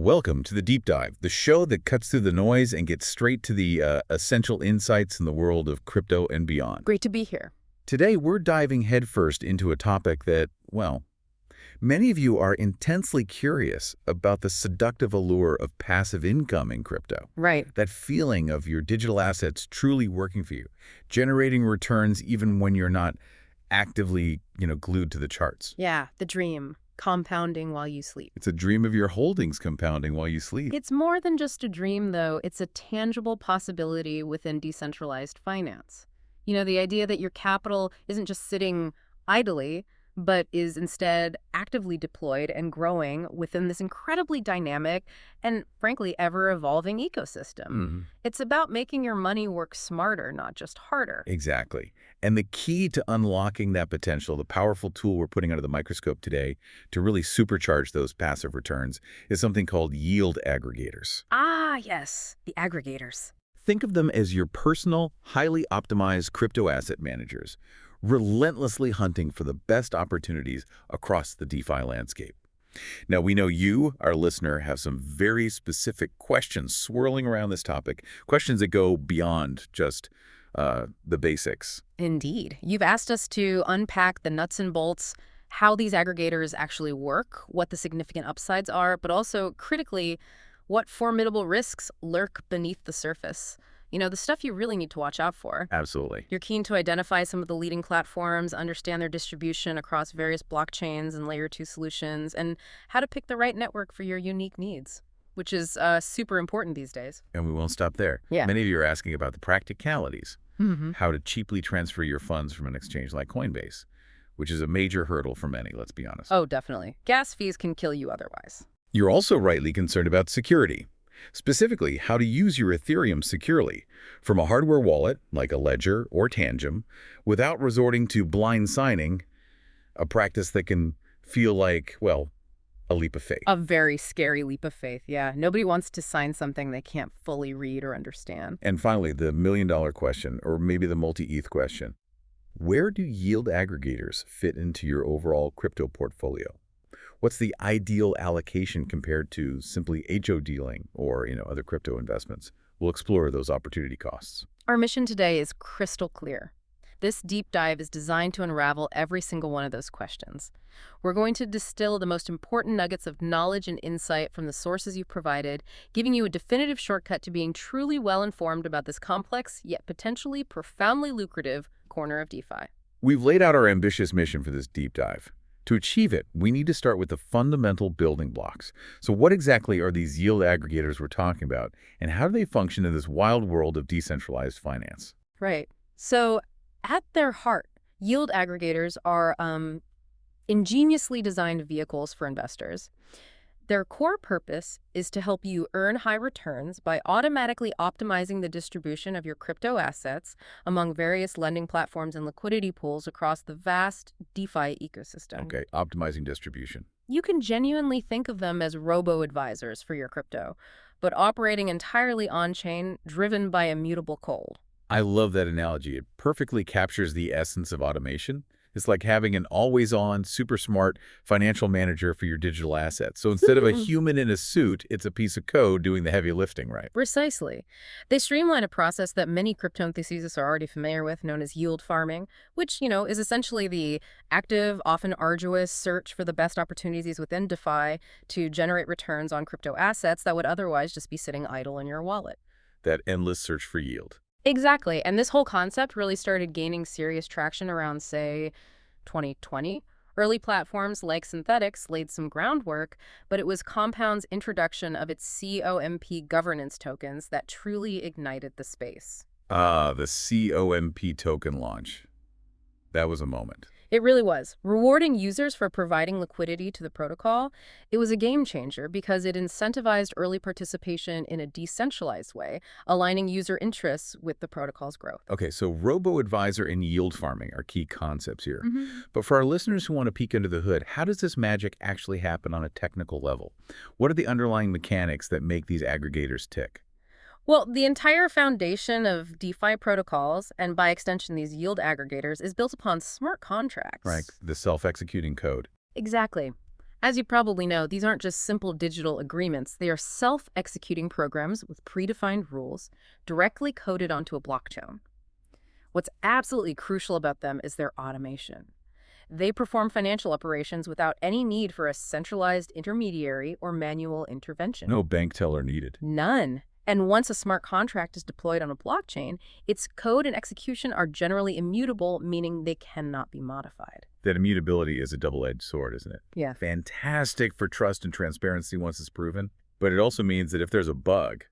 Welcome to the Deep Dive, the show that cuts through the noise and gets straight to the essential insights in the world of crypto and beyond. Great to be here. Today, we're diving headfirst into a topic that, well, many of you are intensely curious about: the seductive allure of passive income in crypto. Right. That feeling of your digital assets truly working for you, generating returns even when you're not actively, glued to the charts. Yeah, the dream. Compounding while you sleep. It's a dream of your holdings compounding while you sleep. It's more than just a dream, though. It's a tangible possibility within decentralized finance. The idea that your capital isn't just sitting idly, but is instead actively deployed and growing within this incredibly dynamic and, frankly, ever-evolving ecosystem. It's about making your money work smarter, not just harder. Exactly. And the key to unlocking that potential, the powerful tool we're putting under the microscope today to really supercharge those passive returns, is something called yield aggregators. Ah, yes, the aggregators. Think of them as your personal, highly optimized crypto asset managers, relentlessly hunting for the best opportunities across the DeFi landscape. Now, we know you, our listener, have some very specific questions swirling around this topic, questions that go beyond just the basics. Indeed. You've asked us to unpack the nuts and bolts, how these aggregators actually work, what the significant upsides are, but also, critically, what formidable risks lurk beneath the surface. The stuff you really need to watch out for. Absolutely. You're keen to identify some of the leading platforms, understand their distribution across various blockchains and layer 2 solutions, and how to pick the right network for your unique needs, which is super important these days. And we won't stop there. Yeah. Many of you are asking about the practicalities, how to cheaply transfer your funds from an exchange like Coinbase, which is a major hurdle for many, let's be honest. Oh, definitely. Gas fees can kill you otherwise. You're also rightly concerned about security. Specifically, how to use your Ethereum securely from a hardware wallet like a Ledger or Tangem without resorting to blind signing, a practice that can feel like, well, a leap of faith. A very scary leap of faith, yeah. Nobody wants to sign something they can't fully read or understand. And finally, the million-dollar question, or maybe the multi-ETH question. Where do yield aggregators fit into your overall crypto portfolio? What's the ideal allocation compared to simply HO dealing or, other crypto investments? We'll explore those opportunity costs. Our mission today is crystal clear. This deep dive is designed to unravel every single one of those questions. We're going to distill the most important nuggets of knowledge and insight from the sources you've provided, giving you a definitive shortcut to being truly well-informed about this complex, yet potentially profoundly lucrative corner of DeFi. We've laid out our ambitious mission for this deep dive. To achieve it, we need to start with the fundamental building blocks. So what exactly are these yield aggregators we're talking about, and how do they function in this wild world of decentralized finance? Right. So at their heart, yield aggregators are ingeniously designed vehicles for investors. Their core purpose is to help you earn high returns by automatically optimizing the distribution of your crypto assets among various lending platforms and liquidity pools across the vast DeFi ecosystem. Okay, optimizing distribution. You can genuinely think of them as robo-advisors for your crypto, but operating entirely on-chain, driven by immutable code. I love that analogy. It perfectly captures the essence of automation. It's like having an always-on, super smart financial manager for your digital assets. So instead of a human in a suit, it's a piece of code doing the heavy lifting, right? Precisely. They streamline a process that many crypto enthusiasts are already familiar with, known as yield farming, which, is essentially the active, often arduous search for the best opportunities within DeFi to generate returns on crypto assets that would otherwise just be sitting idle in your wallet. That endless search for yield. Exactly. And this whole concept really started gaining serious traction around, say, 2020. Early platforms like Synthetics laid some groundwork, but it was Compound's introduction of its COMP governance tokens that truly ignited the space. The COMP token launch. That was a moment. It really was. Rewarding users for providing liquidity to the protocol, it was a game changer because it incentivized early participation in a decentralized way, aligning user interests with the protocol's growth. Okay, so robo-advisor and yield farming are key concepts here. But for our listeners who want to peek under the hood, how does this magic actually happen on a technical level? What are the underlying mechanics that make these aggregators tick? Well, the entire foundation of DeFi protocols, and by extension these yield aggregators, is built upon smart contracts. Right, the self-executing code. Exactly. As you probably know, these aren't just simple digital agreements. They are self-executing programs with predefined rules directly coded onto a blockchain. What's absolutely crucial about them is their automation. They perform financial operations without any need for a centralized intermediary or manual intervention. No bank teller needed. None. And once a smart contract is deployed on a blockchain, its code and execution are generally immutable, meaning they cannot be modified. That immutability is a double-edged sword, isn't it? Yeah. Fantastic for trust and transparency once it's proven, but it also means that if there's a bug,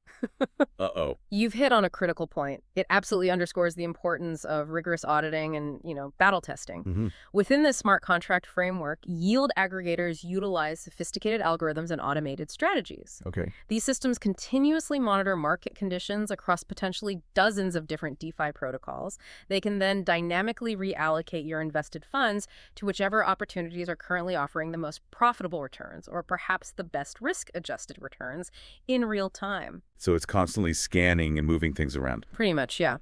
uh-oh. You've hit on a critical point. It absolutely underscores the importance of rigorous auditing and, battle testing. Within this smart contract framework, yield aggregators utilize sophisticated algorithms and automated strategies. Okay. These systems continuously monitor market conditions across potentially dozens of different DeFi protocols. They can then dynamically reallocate your invested funds to whichever opportunities are currently offering the most profitable returns, or perhaps the best risk-adjusted returns in real time. So it's constantly scanning and moving things around. Pretty much, yeah.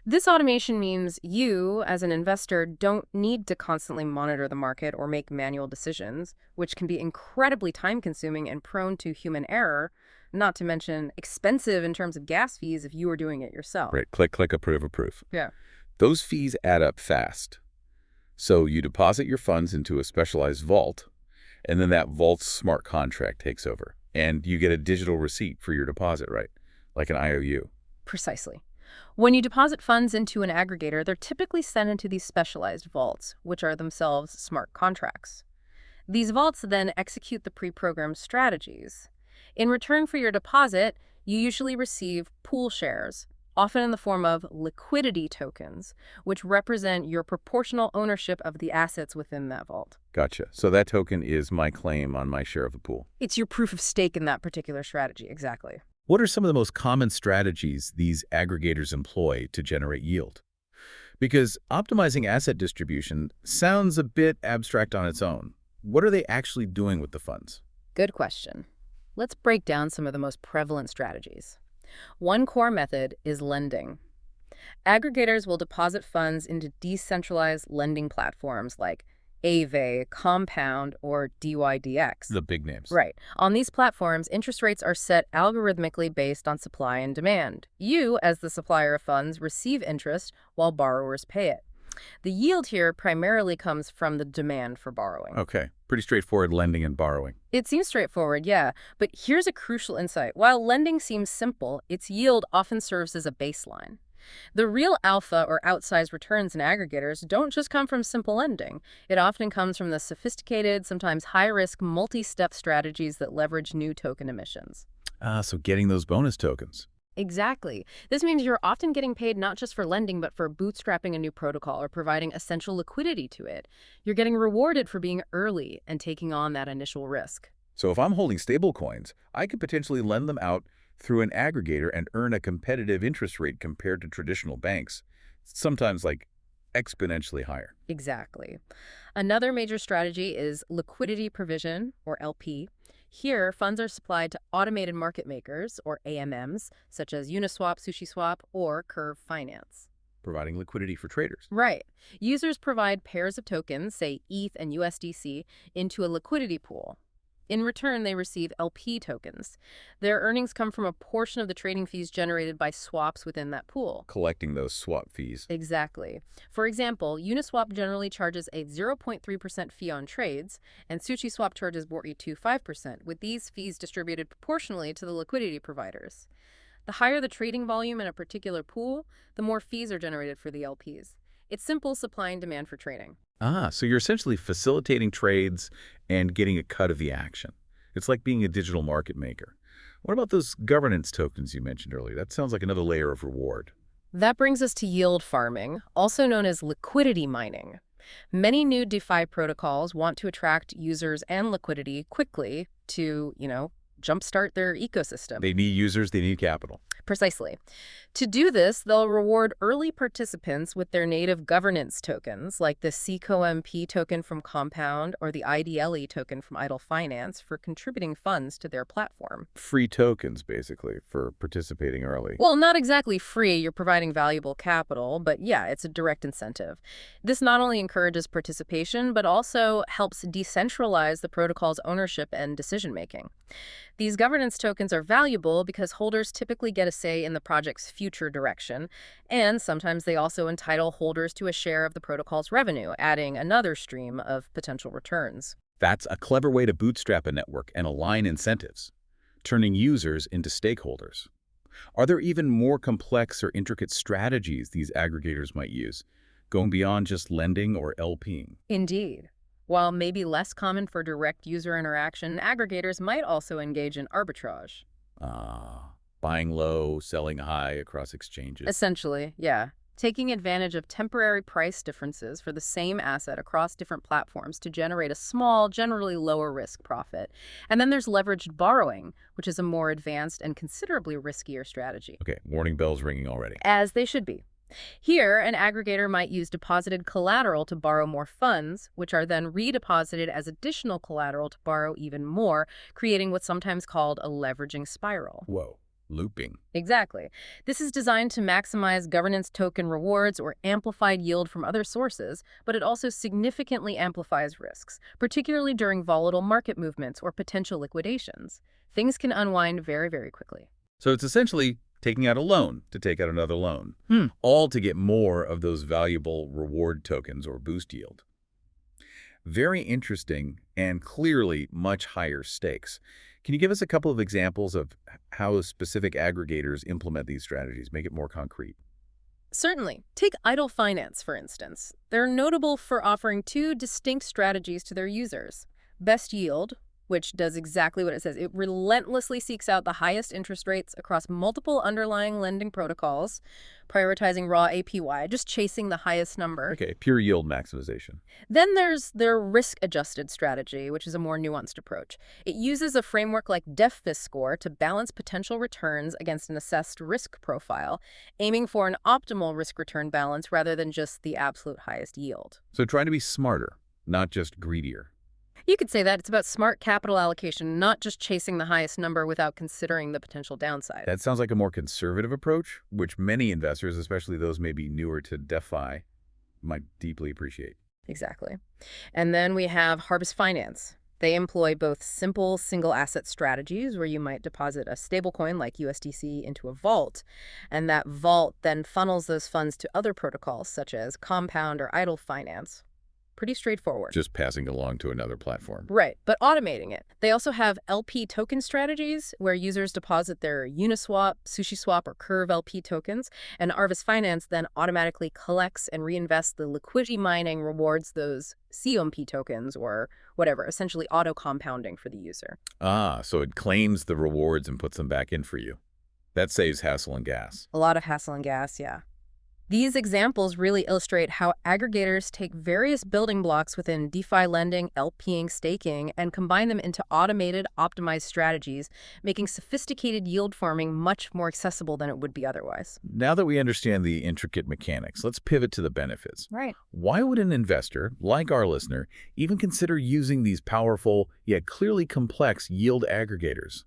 This automation means you, as an investor, don't need to constantly monitor the market or make manual decisions, which can be incredibly time-consuming and prone to human error, not to mention expensive in terms of gas fees if you were doing it yourself. Right. Click, click, approve, approve. Yeah. Those fees add up fast. So you deposit your funds into a specialized vault, and then that vault's smart contract takes over. And you get a digital receipt for your deposit, right? Like an IOU. Precisely. When you deposit funds into an aggregator, they're typically sent into these specialized vaults, which are themselves smart contracts. These vaults then execute the pre-programmed strategies. In return for your deposit, you usually receive pool shares, often in the form of liquidity tokens, which represent your proportional ownership of the assets within that vault. Gotcha. So that token is my claim on my share of the pool. It's your proof of stake in that particular strategy, exactly. What are some of the most common strategies these aggregators employ to generate yield? Because optimizing asset distribution sounds a bit abstract on its own. What are they actually doing with the funds? Good question. Let's break down some of the most prevalent strategies. One core method is lending. Aggregators will deposit funds into decentralized lending platforms like Aave, Compound, or DYDX. The big names. Right. On these platforms, interest rates are set algorithmically based on supply and demand. You, as the supplier of funds, receive interest while borrowers pay it. The yield here primarily comes from the demand for borrowing. Okay. Pretty straightforward lending and borrowing. It seems straightforward, yeah, but here's a crucial insight. While lending seems simple, its yield often serves as a baseline. The real alpha or outsized returns in aggregators don't just come from simple lending. It often comes from the sophisticated, sometimes high-risk, multi-step strategies that leverage new token emissions. So getting those bonus tokens. Exactly. This means you're often getting paid not just for lending, but for bootstrapping a new protocol or providing essential liquidity to it. You're getting rewarded for being early and taking on that initial risk. So if I'm holding stablecoins, I could potentially lend them out through an aggregator and earn a competitive interest rate compared to traditional banks, sometimes like exponentially higher. Exactly. Another major strategy is liquidity provision, or LP. Here, funds are supplied to automated market makers, or AMMs, such as Uniswap, SushiSwap, or Curve Finance. Providing liquidity for traders. Right. Users provide pairs of tokens, say ETH and USDC, into a liquidity pool. In return, they receive LP tokens. Their earnings come from a portion of the trading fees generated by swaps within that pool. Collecting those swap fees. Exactly. For example, Uniswap generally charges a 0.3% fee on trades, and SushiSwap charges 0.25%, with these fees distributed proportionally to the liquidity providers. The higher the trading volume in a particular pool, the more fees are generated for the LPs. It's simple supply and demand for trading. So you're essentially facilitating trades and getting a cut of the action. It's like being a digital market maker. What about those governance tokens you mentioned earlier? That sounds like another layer of reward. That brings us to yield farming, also known as liquidity mining. Many new DeFi protocols want to attract users and liquidity quickly to, jumpstart their ecosystem. They need users, they need capital. Precisely. To do this, they'll reward early participants with their native governance tokens, like the CCOMP token from Compound or the IDLE token from Idle Finance, for contributing funds to their platform. Free tokens, basically, for participating early. Well, not exactly free. You're providing valuable capital, but yeah, it's a direct incentive. This not only encourages participation, but also helps decentralize the protocol's ownership and decision-making. These governance tokens are valuable because holders typically get a say in the project's future direction, and sometimes they also entitle holders to a share of the protocol's revenue, adding another stream of potential returns. That's a clever way to bootstrap a network and align incentives, turning users into stakeholders. Are there even more complex or intricate strategies these aggregators might use, going beyond just lending or LPing? Indeed. While maybe less common for direct user interaction, aggregators might also engage in arbitrage. Buying low, selling high across exchanges. Essentially, yeah. Taking advantage of temporary price differences for the same asset across different platforms to generate a small, generally lower risk profit. And then there's leveraged borrowing, which is a more advanced and considerably riskier strategy. Okay, warning bells ringing already. As they should be. Here, an aggregator might use deposited collateral to borrow more funds, which are then redeposited as additional collateral to borrow even more, creating what's sometimes called a leveraging spiral. Whoa, looping. Exactly. This is designed to maximize governance token rewards or amplified yield from other sources, but it also significantly amplifies risks, particularly during volatile market movements or potential liquidations. Things can unwind very, very quickly. So it's essentially taking out a loan to take out another loan, all to get more of those valuable reward tokens or boost yield. Very interesting and clearly much higher stakes. Can you give us a couple of examples of how specific aggregators implement these strategies? Make it more concrete. Certainly. Take Idle Finance, for instance. They're notable for offering two distinct strategies to their users. Best yield, which does exactly what it says. It relentlessly seeks out the highest interest rates across multiple underlying lending protocols, prioritizing raw APY, just chasing the highest number. Okay, pure yield maximization. Then there's their risk-adjusted strategy, which is a more nuanced approach. It uses a framework like DEFFIS score to balance potential returns against an assessed risk profile, aiming for an optimal risk-return balance rather than just the absolute highest yield. So trying to be smarter, not just greedier. You could say that it's about smart capital allocation, not just chasing the highest number without considering the potential downside. That sounds like a more conservative approach, which many investors, especially those maybe newer to DeFi, might deeply appreciate. Exactly. And then we have Harvest Finance. They employ both simple single asset strategies where you might deposit a stablecoin like USDC into a vault, and that vault then funnels those funds to other protocols such as Compound or Idle Finance. Pretty straightforward. Just passing along to another platform. Right, but automating it. They also have LP token strategies where users deposit their Uniswap, SushiSwap, or Curve LP tokens, and Harvest Finance then automatically collects and reinvests the liquidity mining rewards those COMP tokens or whatever, essentially auto-compounding for the user. So it claims the rewards and puts them back in for you. That saves hassle and gas. A lot of hassle and gas, yeah. These examples really illustrate how aggregators take various building blocks within DeFi lending, LPing, staking, and combine them into automated, optimized strategies, making sophisticated yield farming much more accessible than it would be otherwise. Now that we understand the intricate mechanics, let's pivot to the benefits. Right. Why would an investor, like our listener, even consider using these powerful, yet clearly complex yield aggregators?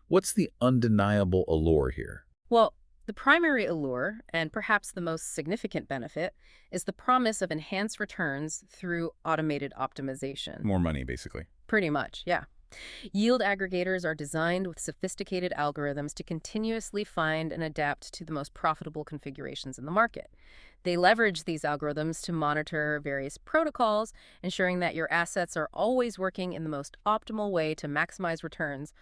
What's the undeniable allure here? Well, the primary allure, and perhaps the most significant benefit, is the promise of enhanced returns through automated optimization. More money, basically. Pretty much, yeah. Yield aggregators are designed with sophisticated algorithms to continuously find and adapt to the most profitable configurations in the market. They leverage these algorithms to monitor various protocols, ensuring that your assets are always working in the most optimal way to maximize returns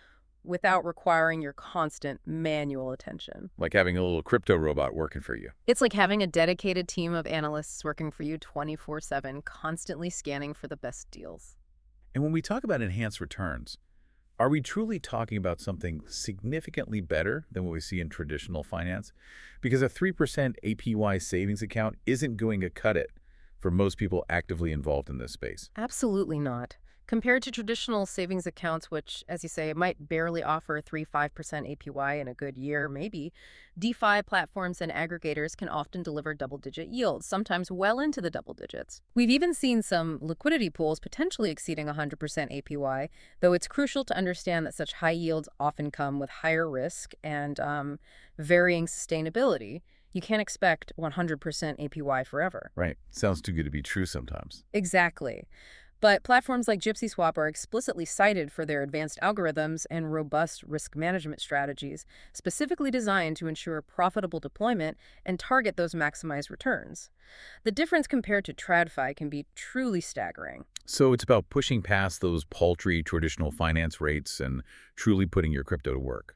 without requiring your constant manual attention. Like having a little crypto robot working for you. It's like having a dedicated team of analysts working for you 24/7, constantly scanning for the best deals. And when we talk about enhanced returns, are we truly talking about something significantly better than what we see in traditional finance? Because a 3% APY savings account isn't going to cut it for most people actively involved in this space. Absolutely not. Compared to traditional savings accounts, which, as you say, might barely offer 3-5% APY in a good year, maybe, DeFi platforms and aggregators can often deliver double-digit yields, sometimes well into the double digits. We've even seen some liquidity pools potentially exceeding 100% APY, though it's crucial to understand that such high yields often come with higher risk and varying sustainability. You can't expect 100% APY forever. Right. Sounds too good to be true sometimes. Exactly. But platforms like GypsySwap are explicitly cited for their advanced algorithms and robust risk management strategies, specifically designed to ensure profitable deployment and target those maximized returns. The difference compared to TradFi can be truly staggering. So it's about pushing past those paltry traditional finance rates and truly putting your crypto to work.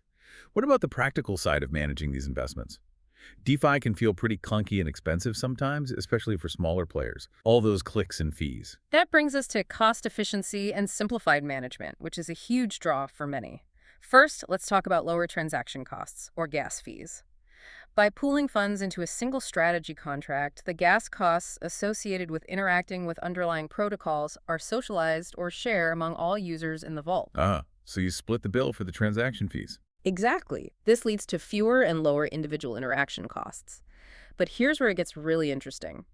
What about the practical side of managing these investments? DeFi can feel pretty clunky and expensive sometimes, especially for smaller players. All those clicks and fees. That brings us to cost efficiency and simplified management, which is a huge draw for many. First, let's talk about lower transaction costs, or gas fees. By pooling funds into a single strategy contract, the gas costs associated with interacting with underlying protocols are socialized or shared among all users in the vault. So you split the bill for the transaction fees. Exactly. This leads to fewer and lower individual interaction costs. But here's where it gets really interesting.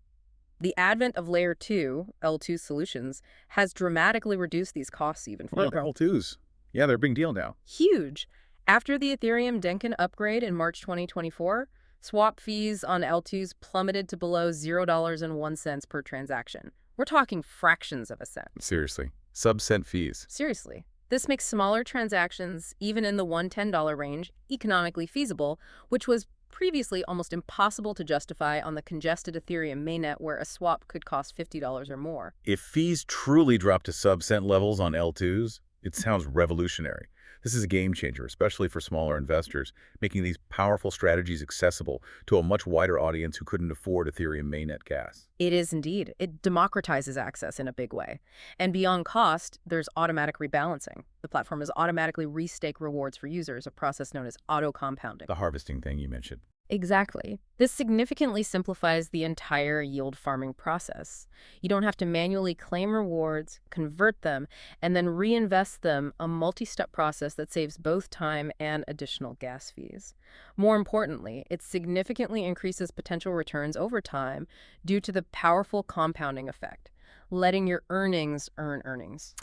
The advent of Layer 2, L2 solutions, has dramatically reduced these costs even further. L2s. Yeah, they're a big deal now. Huge. After the Ethereum Denkin upgrade in March 2024, swap fees on L2s plummeted to below $0.01 per transaction. We're talking fractions of a cent. Seriously. Sub-cent fees. Seriously. This makes smaller transactions, even in the $110 range, economically feasible, which was previously almost impossible to justify on the congested Ethereum mainnet where a swap could cost $50 or more. If fees truly drop to sub-cent levels on L2s, it sounds revolutionary. This is a game changer, especially for smaller investors, making these powerful strategies accessible to a much wider audience who couldn't afford Ethereum mainnet gas. It is indeed. It democratizes access in a big way. And beyond cost, there's automatic rebalancing. The platform is automatically restake rewards for users, a process known as auto-compounding. The harvesting thing you mentioned. Exactly. This significantly simplifies the entire yield farming process. You don't have to manually claim rewards, convert them, and then reinvest them, a multi-step process that saves both time and additional gas fees. More importantly, it significantly increases potential returns over time due to the powerful compounding effect, letting your earnings earn earnings.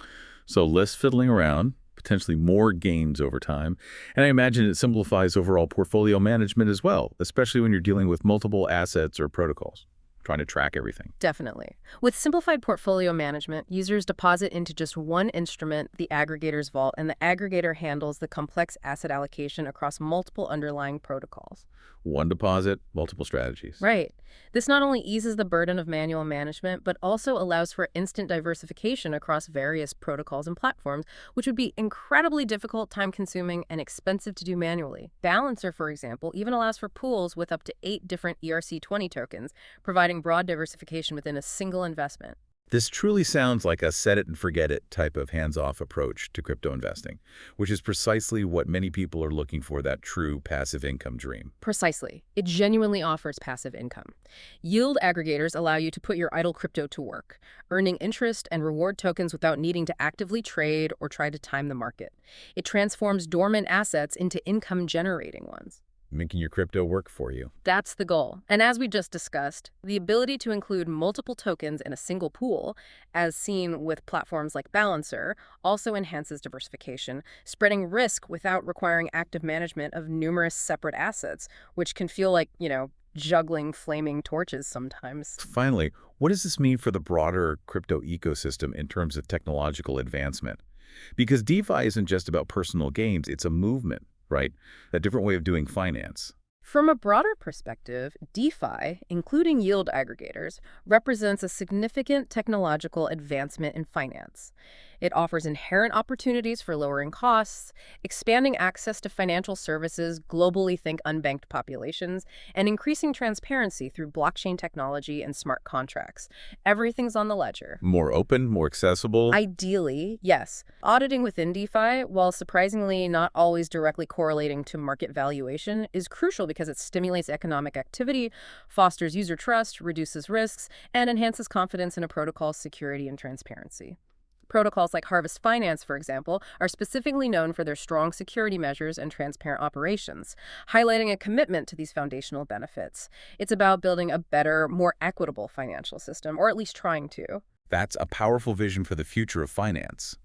So less fiddling around, potentially more gains over time. And I imagine it simplifies overall portfolio management as well, especially when you're dealing with multiple assets or protocols, trying to track everything. Definitely. With simplified portfolio management, users deposit into just one instrument, the aggregator's vault, and the aggregator handles the complex asset allocation across multiple underlying protocols. One deposit, multiple strategies. Right. This not only eases the burden of manual management, but also allows for instant diversification across various protocols and platforms, which would be incredibly difficult, time-consuming, and expensive to do manually. Balancer, for example, even allows for pools with up to 8 different ERC20 tokens, providing broad diversification within a single investment. This truly sounds like a set-it-and-forget-it type of hands-off approach to crypto investing, which is precisely what many people are looking for, that true passive income dream. Precisely. It genuinely offers passive income. Yield aggregators allow you to put your idle crypto to work, earning interest and reward tokens without needing to actively trade or try to time the market. It transforms dormant assets into income-generating ones. Making your crypto work for you. That's the goal. And as we just discussed, the ability to include multiple tokens in a single pool, as seen with platforms like Balancer, also enhances diversification, spreading risk without requiring active management of numerous separate assets, which can feel like, juggling flaming torches sometimes. Finally, what does this mean for the broader crypto ecosystem in terms of technological advancement? Because DeFi isn't just about personal gains, it's a movement. Right? A different way of doing finance. From a broader perspective, DeFi, including yield aggregators, represents a significant technological advancement in finance. It offers inherent opportunities for lowering costs, expanding access to financial services, globally think unbanked populations, and increasing transparency through blockchain technology and smart contracts. Everything's on the ledger. More open, more accessible? Ideally, yes. Auditing within DeFi, while surprisingly not always directly correlating to market valuation, is crucial because it stimulates economic activity, fosters user trust, reduces risks, and enhances confidence in a protocol's security and transparency. Protocols like Harvest Finance, for example, are specifically known for their strong security measures and transparent operations, highlighting a commitment to these foundational benefits. It's about building a better, more equitable financial system, or at least trying to. That's a powerful vision for the future of finance.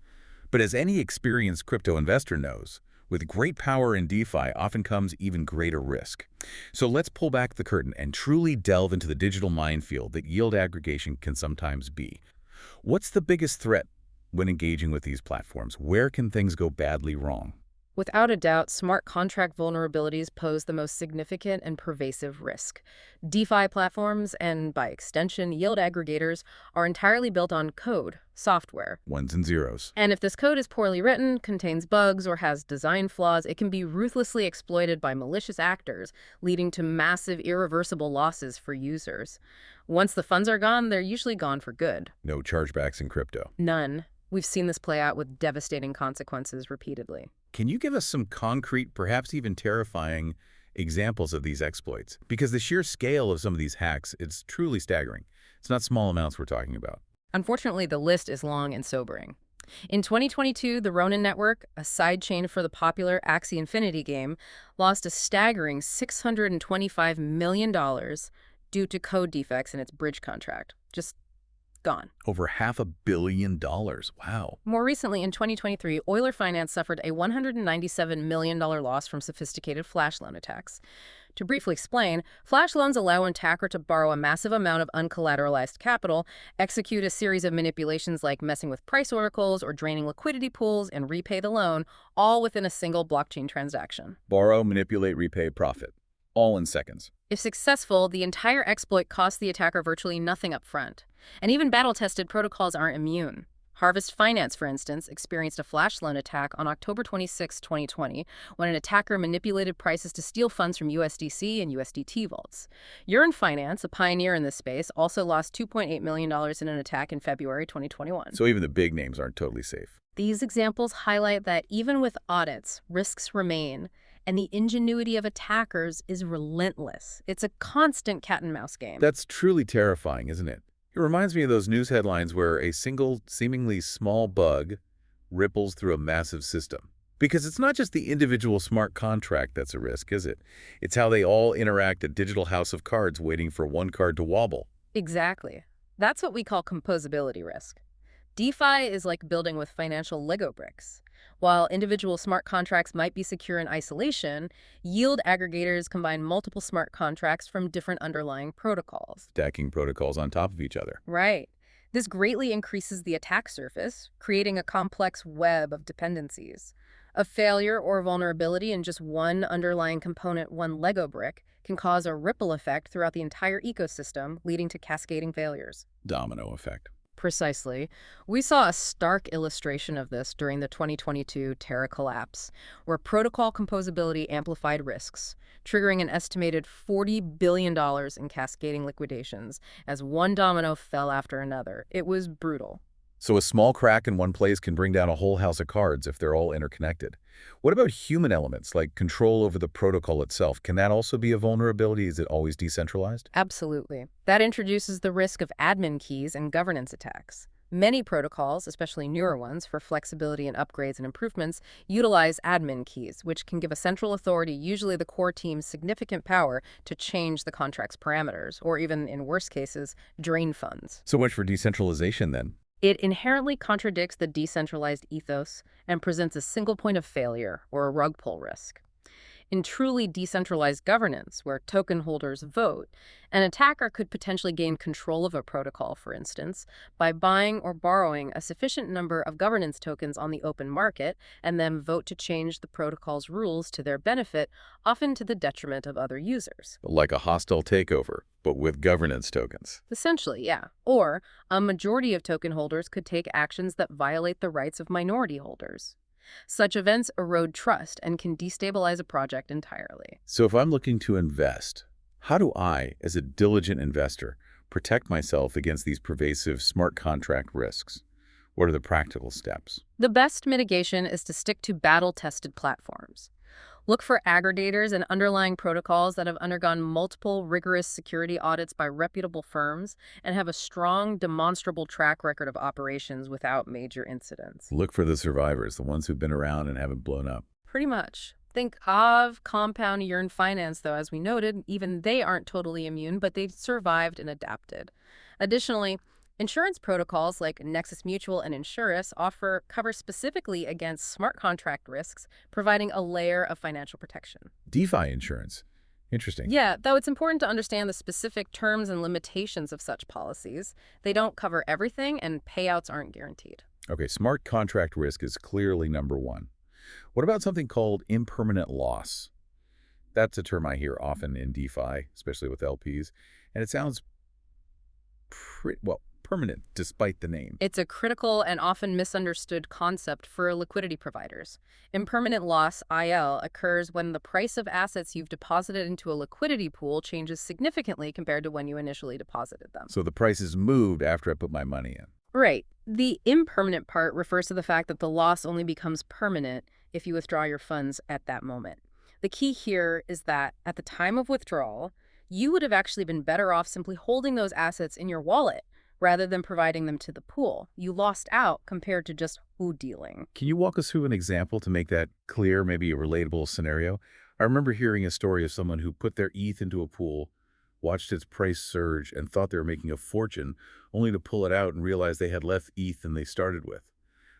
But as any experienced crypto investor knows, with great power in DeFi often comes even greater risk. So let's pull back the curtain and truly delve into the digital minefield that yield aggregation can sometimes be. What's the biggest threat when engaging with these platforms? Where can things go badly wrong? Without a doubt, smart contract vulnerabilities pose the most significant and pervasive risk. DeFi platforms, and by extension, yield aggregators, are entirely built on code, software. Ones and zeros. And if this code is poorly written, contains bugs, or has design flaws, it can be ruthlessly exploited by malicious actors, leading to massive, irreversible losses for users. Once the funds are gone, they're usually gone for good. No chargebacks in crypto. None. We've seen this play out with devastating consequences repeatedly. Can you give us some concrete, perhaps even terrifying, examples of these exploits? Because the sheer scale of some of these hacks, it's truly staggering. It's not small amounts we're talking about. Unfortunately, the list is long and sobering. In 2022, the Ronin network, a sidechain for the popular Axie Infinity game, lost a staggering $625 million due to code defects in its bridge contract. Just gone. Over $500 million. Wow. More recently, in 2023, Euler Finance suffered a $197 million loss from sophisticated flash loan attacks. To briefly explain, flash loans allow an attacker to borrow a massive amount of uncollateralized capital, execute a series of manipulations like messing with price oracles or draining liquidity pools, and repay the loan, all within a single blockchain transaction. Borrow, manipulate, repay, profit. All in seconds. If successful, the entire exploit costs the attacker virtually nothing up front. And even battle-tested protocols aren't immune. Harvest Finance, for instance, experienced a flash loan attack on October 26, 2020, when an attacker manipulated prices to steal funds from USDC and USDT vaults. Yearn Finance, a pioneer in this space, also lost $2.8 million in an attack in February 2021. So even the big names aren't totally safe. These examples highlight that even with audits, risks remain, and the ingenuity of attackers is relentless. It's a constant cat-and-mouse game. That's truly terrifying, isn't it? It reminds me of those news headlines where a single, seemingly small bug ripples through a massive system. Because it's not just the individual smart contract that's a risk, is it? It's how they all interact, a digital house of cards waiting for one card to wobble. Exactly. That's what we call composability risk. DeFi is like building with financial Lego bricks. While individual smart contracts might be secure in isolation, yield aggregators combine multiple smart contracts from different underlying protocols. Stacking protocols on top of each other. Right. This greatly increases the attack surface, creating a complex web of dependencies. A failure or vulnerability in just one underlying component, one Lego brick, can cause a ripple effect throughout the entire ecosystem, leading to cascading failures. Domino effect. Precisely. We saw a stark illustration of this during the 2022 Terra collapse, where protocol composability amplified risks, triggering an estimated $40 billion in cascading liquidations as one domino fell after another. It was brutal. So a small crack in one place can bring down a whole house of cards if they're all interconnected. What about human elements, like control over the protocol itself? Can that also be a vulnerability? Is it always decentralized? Absolutely. That introduces the risk of admin keys and governance attacks. Many protocols, especially newer ones, for flexibility and upgrades and improvements, utilize admin keys, which can give a central authority, usually the core team, significant power to change the contract's parameters, or even, in worst cases, drain funds. So much for decentralization, then. It inherently contradicts the decentralized ethos and presents a single point of failure or a rug pull risk. In truly decentralized governance, where token holders vote, an attacker could potentially gain control of a protocol, for instance, by buying or borrowing a sufficient number of governance tokens on the open market and then vote to change the protocol's rules to their benefit, often to the detriment of other users. Like a hostile takeover, but with governance tokens. Essentially, yeah. Or a majority of token holders could take actions that violate the rights of minority holders. Such events erode trust and can destabilize a project entirely. So if I'm looking to invest, how do I, as a diligent investor, protect myself against these pervasive smart contract risks? What are the practical steps? The best mitigation is to stick to battle-tested platforms. Look for aggregators and underlying protocols that have undergone multiple rigorous security audits by reputable firms and have a strong, demonstrable track record of operations without major incidents. Look for the survivors, the ones who've been around and haven't blown up. Pretty much. Think of compound urine finance, though, as we noted, even they aren't totally immune, but they've survived and adapted. Additionally, insurance protocols like Nexus Mutual and Insurus offer cover specifically against smart contract risks, providing a layer of financial protection. DeFi insurance. Interesting. Yeah, though it's important to understand the specific terms and limitations of such policies. They don't cover everything, and payouts aren't guaranteed. Okay, smart contract risk is clearly number one. What about something called impermanent loss? That's a term I hear often in DeFi, especially with LPs, and it sounds permanent despite the name. It's a critical and often misunderstood concept for liquidity providers. Impermanent loss, IL, occurs when the price of assets you've deposited into a liquidity pool changes significantly compared to when you initially deposited them. So the price is moved after I put my money in. Right. The impermanent part refers to the fact that the loss only becomes permanent if you withdraw your funds at that moment. The key here is that at the time of withdrawal, you would have actually been better off simply holding those assets in your wallet rather than providing them to the pool. You lost out compared to just dealing. Can you walk us through an example to make that clear, maybe a relatable scenario? I remember hearing a story of someone who put their ETH into a pool, watched its price surge, and thought they were making a fortune, only to pull it out and realize they had less ETH than they started with.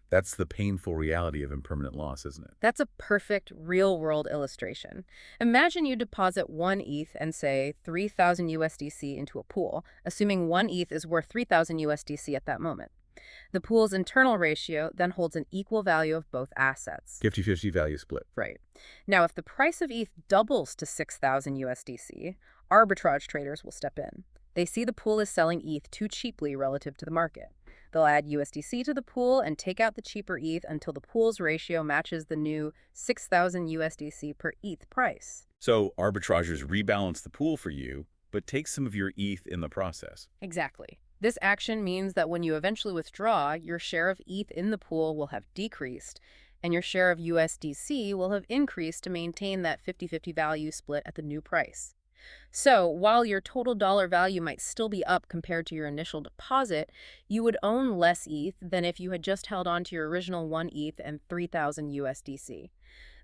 That's the painful reality of impermanent loss, isn't it? That's a perfect real-world illustration. Imagine you deposit 1 ETH and say 3,000 USDC into a pool, assuming 1 ETH is worth 3,000 USDC at that moment. The pool's internal ratio then holds an equal value of both assets. 50-50 value split. Right. Now, if the price of ETH doubles to 6,000 USDC, arbitrage traders will step in. They see the pool is selling ETH too cheaply relative to the market. They'll add USDC to the pool and take out the cheaper ETH until the pool's ratio matches the new 6,000 USDC per ETH price. So arbitrageurs rebalance the pool for you, but take some of your ETH in the process. Exactly. This action means that when you eventually withdraw, your share of ETH in the pool will have decreased, and your share of USDC will have increased to maintain that 50-50 value split at the new price. So, while your total dollar value might still be up compared to your initial deposit, you would own less ETH than if you had just held on to your original 1 ETH and 3,000 USDC.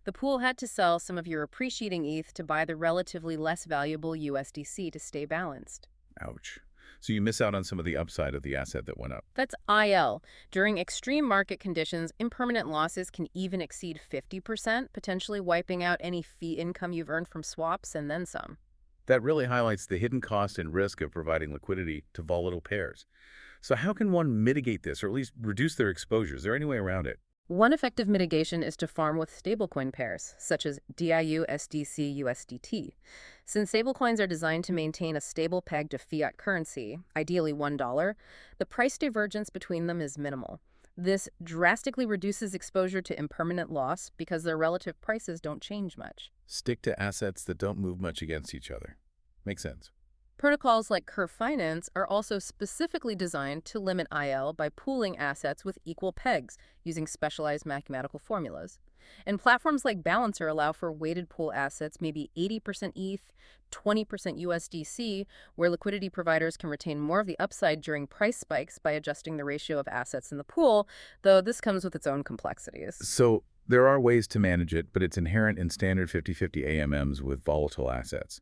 The pool had to sell some of your appreciating ETH to buy the relatively less valuable USDC to stay balanced. Ouch. So you miss out on some of the upside of the asset that went up. That's IL. During extreme market conditions, impermanent losses can even exceed 50%, potentially wiping out any fee income you've earned from swaps and then some. That really highlights the hidden cost and risk of providing liquidity to volatile pairs. So how can one mitigate this, or at least reduce their exposure? Is there any way around it? One effective mitigation is to farm with stablecoin pairs, such as DIU SDC USDT. Since stablecoins are designed to maintain a stable peg to fiat currency, ideally $1, the price divergence between them is minimal. This drastically reduces exposure to impermanent loss because their relative prices don't change much. Stick to assets that don't move much against each other. Makes sense. Protocols like Curve Finance are also specifically designed to limit IL by pooling assets with equal pegs using specialized mathematical formulas. And platforms like Balancer allow for weighted pool assets, maybe 80% ETH, 20% USDC, where liquidity providers can retain more of the upside during price spikes by adjusting the ratio of assets in the pool, though this comes with its own complexities. So there are ways to manage it, but it's inherent in standard 50-50 AMMs with volatile assets.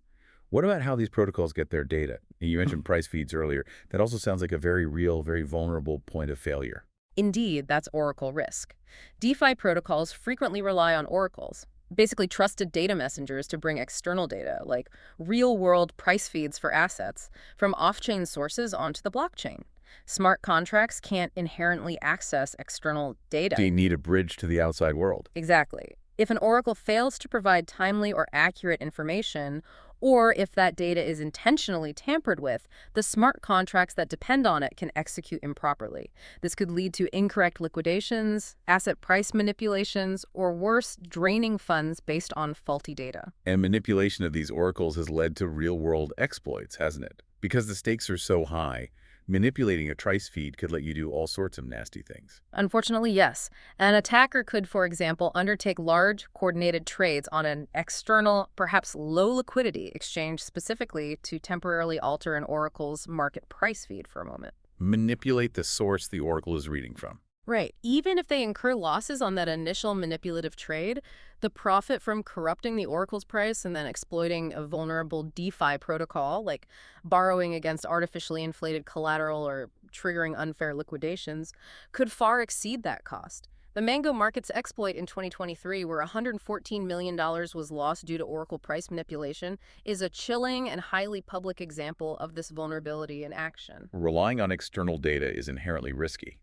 What about how these protocols get their data? You mentioned price feeds earlier. That also sounds like a very real, very vulnerable point of failure. Indeed, that's oracle risk. DeFi protocols frequently rely on oracles, basically trusted data messengers to bring external data, like real-world price feeds for assets, from off-chain sources onto the blockchain. Smart contracts can't inherently access external data. They need a bridge to the outside world. Exactly. If an oracle fails to provide timely or accurate information, or if that data is intentionally tampered with, the smart contracts that depend on it can execute improperly. This could lead to incorrect liquidations, asset price manipulations, or worse, draining funds based on faulty data. And manipulation of these oracles has led to real-world exploits, hasn't it? Because the stakes are so high, Manipulating a trice feed could let you do all sorts of nasty things. Unfortunately, yes. An attacker could, for example, undertake large, coordinated trades on an external, perhaps low liquidity exchange specifically to temporarily alter an oracle's market price feed for a moment. Manipulate the source the oracle is reading from. Right. Even if they incur losses on that initial manipulative trade, the profit from corrupting the oracle's price and then exploiting a vulnerable DeFi protocol, like borrowing against artificially inflated collateral or triggering unfair liquidations, could far exceed that cost. The Mango Markets exploit in 2023, where $114 million was lost due to Oracle price manipulation, is a chilling and highly public example of this vulnerability in action. Relying on external data is inherently risky.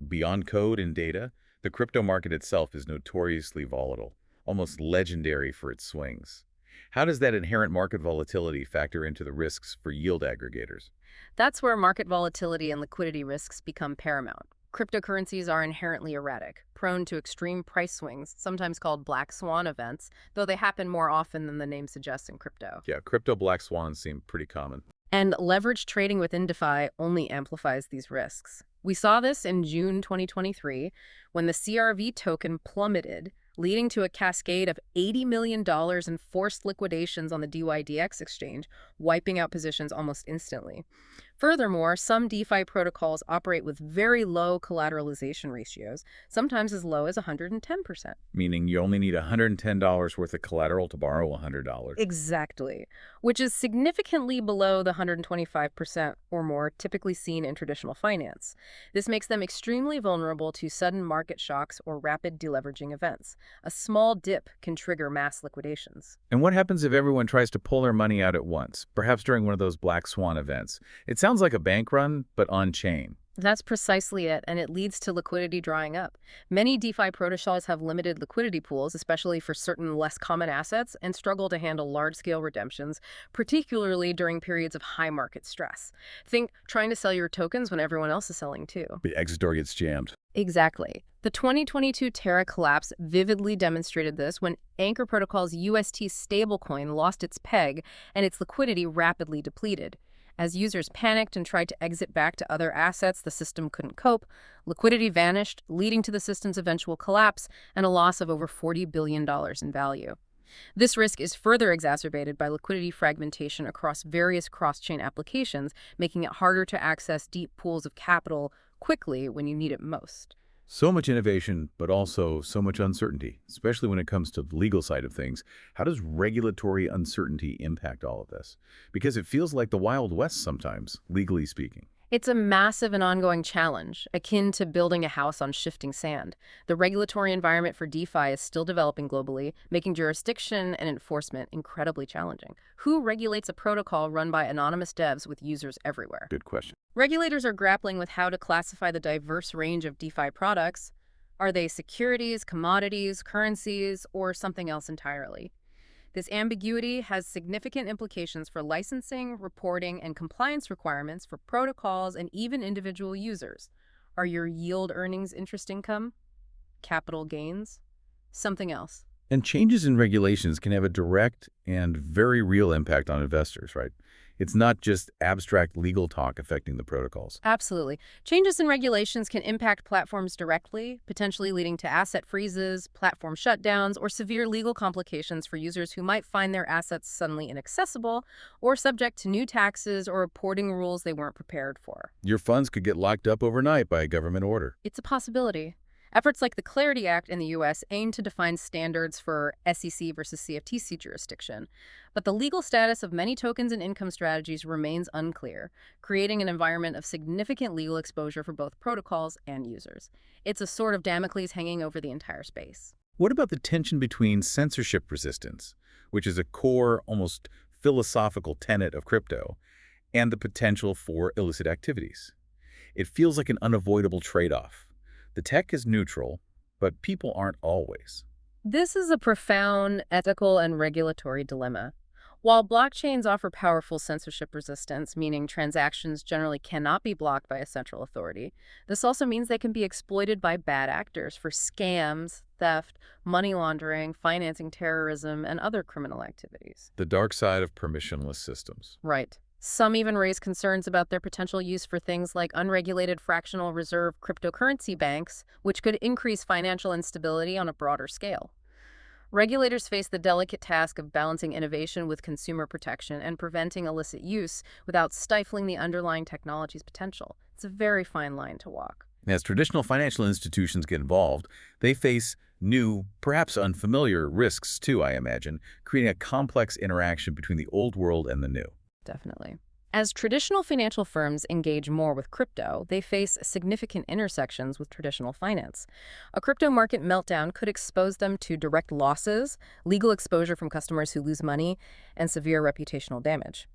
Beyond code and data, the crypto market itself is notoriously volatile, almost legendary for its swings. How does that inherent market volatility factor into the risks for yield aggregators? That's where market volatility and liquidity risks become paramount. Cryptocurrencies are inherently erratic, prone to extreme price swings, sometimes called black swan events, though they happen more often than the name suggests in crypto. Yeah, crypto black swans seem pretty common. And leveraged trading within DeFi only amplifies these risks. We saw this in June 2023 when the CRV token plummeted, leading to a cascade of $80 million in forced liquidations on the DYDX exchange, wiping out positions almost instantly. Furthermore, some DeFi protocols operate with very low collateralization ratios, sometimes as low as 110%. Meaning you only need $110 worth of collateral to borrow $100. Exactly, which is significantly below the 125% or more typically seen in traditional finance. This makes them extremely vulnerable to sudden market shocks or rapid deleveraging events. A small dip can trigger mass liquidations. And what happens if everyone tries to pull their money out at once, perhaps during one of those black swan events? It sounds like a bank run, but on-chain. That's precisely it, and it leads to liquidity drying up. Many DeFi protocols have limited liquidity pools, especially for certain less common assets, and struggle to handle large-scale redemptions, particularly during periods of high market stress. Think trying to sell your tokens when everyone else is selling too. The exit door gets jammed. Exactly. The 2022 Terra collapse vividly demonstrated this when Anchor Protocol's UST stablecoin lost its peg and its liquidity rapidly depleted. As users panicked and tried to exit back to other assets, the system couldn't cope. Liquidity vanished, leading to the system's eventual collapse and a loss of over $40 billion in value. This risk is further exacerbated by liquidity fragmentation across various cross-chain applications, making it harder to access deep pools of capital quickly when you need it most. So much innovation, but also so much uncertainty, especially when it comes to the legal side of things. How does regulatory uncertainty impact all of this? Because it feels like the Wild West sometimes, legally speaking. It's a massive and ongoing challenge, akin to building a house on shifting sand. The regulatory environment for DeFi is still developing globally, making jurisdiction and enforcement incredibly challenging. Who regulates a protocol run by anonymous devs with users everywhere? Good question. Regulators are grappling with how to classify the diverse range of DeFi products. Are they securities, commodities, currencies, or something else entirely? This ambiguity has significant implications for licensing, reporting, and compliance requirements for protocols and even individual users. Are your yield earnings interest income? Capital gains? Something else? And changes in regulations can have a direct and very real impact on investors, right? It's not just abstract legal talk affecting the protocols. Absolutely. Changes in regulations can impact platforms directly, potentially leading to asset freezes, platform shutdowns, or severe legal complications for users who might find their assets suddenly inaccessible or subject to new taxes or reporting rules they weren't prepared for. Your funds could get locked up overnight by a government order. It's a possibility. Efforts like the Clarity Act in the U.S. aim to define standards for SEC versus CFTC jurisdiction, but the legal status of many tokens and income strategies remains unclear, creating an environment of significant legal exposure for both protocols and users. It's a sort of Damocles hanging over the entire space. What about the tension between censorship resistance, which is a core, almost philosophical tenet of crypto, and the potential for illicit activities? It feels like an unavoidable trade-off. The tech is neutral, but people aren't always. This is a profound ethical and regulatory dilemma. While blockchains offer powerful censorship resistance, meaning transactions generally cannot be blocked by a central authority, this also means they can be exploited by bad actors for scams, theft, money laundering, financing terrorism, and other criminal activities. The dark side of permissionless systems. Right. Some even raise concerns about their potential use for things like unregulated fractional reserve cryptocurrency banks, which could increase financial instability on a broader scale. Regulators face the delicate task of balancing innovation with consumer protection and preventing illicit use without stifling the underlying technology's potential. It's a very fine line to walk. As traditional financial institutions get involved, they face new, perhaps unfamiliar risks too, I imagine, creating a complex interaction between the old world and the new. Definitely. As traditional financial firms engage more with crypto, they face significant intersections with traditional finance. A crypto market meltdown could expose them to direct losses, legal exposure from customers who lose money, and severe reputational damage.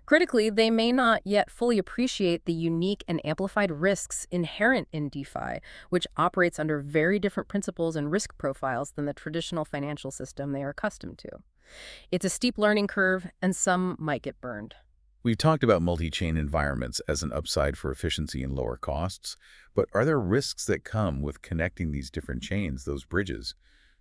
Critically, they may not yet fully appreciate the unique and amplified risks inherent in DeFi, which operates under very different principles and risk profiles than the traditional financial system they are accustomed to. It's a steep learning curve, and some might get burned. We've talked about multi-chain environments as an upside for efficiency and lower costs, but are there risks that come with connecting these different chains, those bridges?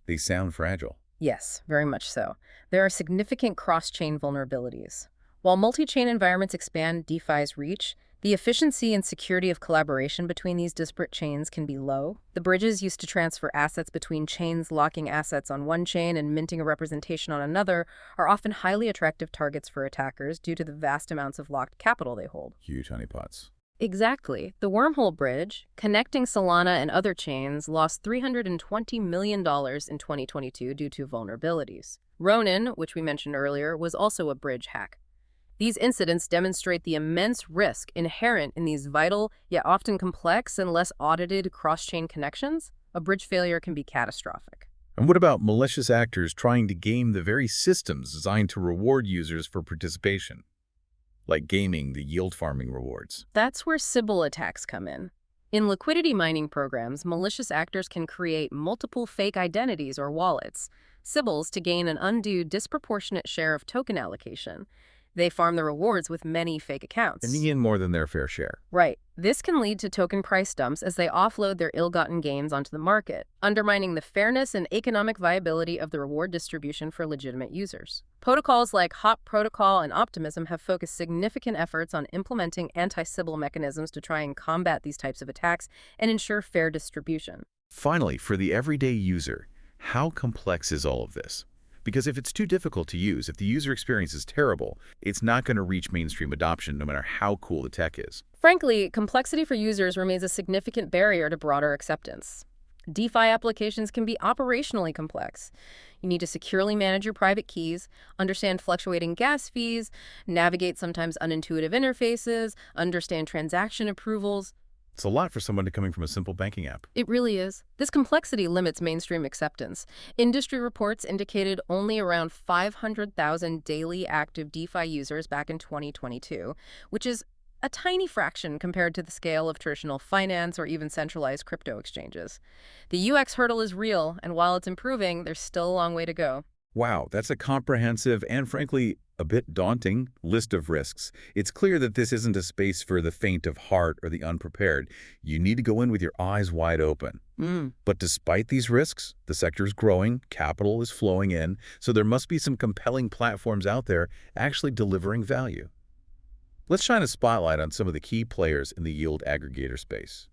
They sound fragile. Yes, very much so. There are significant cross-chain vulnerabilities. While multi-chain environments expand DeFi's reach, the efficiency and security of collaboration between these disparate chains can be low. The bridges used to transfer assets between chains, locking assets on one chain and minting a representation on another, are often highly attractive targets for attackers due to the vast amounts of locked capital they hold. Huge honeypots. Exactly. The Wormhole Bridge, connecting Solana and other chains, lost $320 million in 2022 due to vulnerabilities. Ronin, which we mentioned earlier, was also a bridge hack. These incidents demonstrate the immense risk inherent in these vital, yet often complex and less audited cross-chain connections. A bridge failure can be catastrophic. And what about malicious actors trying to game the very systems designed to reward users for participation, like gaming the yield farming rewards? That's where Sybil attacks come in. In liquidity mining programs, malicious actors can create multiple fake identities or wallets, Sybils, to gain an undue disproportionate share of token allocation. They farm the rewards with many fake accounts. Sending in more than their fair share. Right. This can lead to token price dumps as they offload their ill-gotten gains onto the market, undermining the fairness and economic viability of the reward distribution for legitimate users. Protocols like Hop Protocol and Optimism have focused significant efforts on implementing anti-Sybil mechanisms to try and combat these types of attacks and ensure fair distribution. Finally, for the everyday user, how complex is all of this? Because if it's too difficult to use, if the user experience is terrible, it's not going to reach mainstream adoption no matter how cool the tech is. Frankly, complexity for users remains a significant barrier to broader acceptance. DeFi applications can be operationally complex. You need to securely manage your private keys, understand fluctuating gas fees, navigate sometimes unintuitive interfaces, understand transaction approvals. It's a lot for someone coming from a simple banking app. It really is. This complexity limits mainstream acceptance. Industry reports indicated only around 500,000 daily active DeFi users back in 2022, which is a tiny fraction compared to the scale of traditional finance or even centralized crypto exchanges. The UX hurdle is real, and while it's improving, there's still a long way to go. Wow, that's a comprehensive and, frankly, a bit daunting list of risks. It's clear that this isn't a space for the faint of heart or the unprepared. You need to go in with your eyes wide open. But despite these risks, the sector is growing, capital is flowing in, so there must be some compelling platforms out there actually delivering value. Let's shine a spotlight on some of the key players in the yield aggregator space.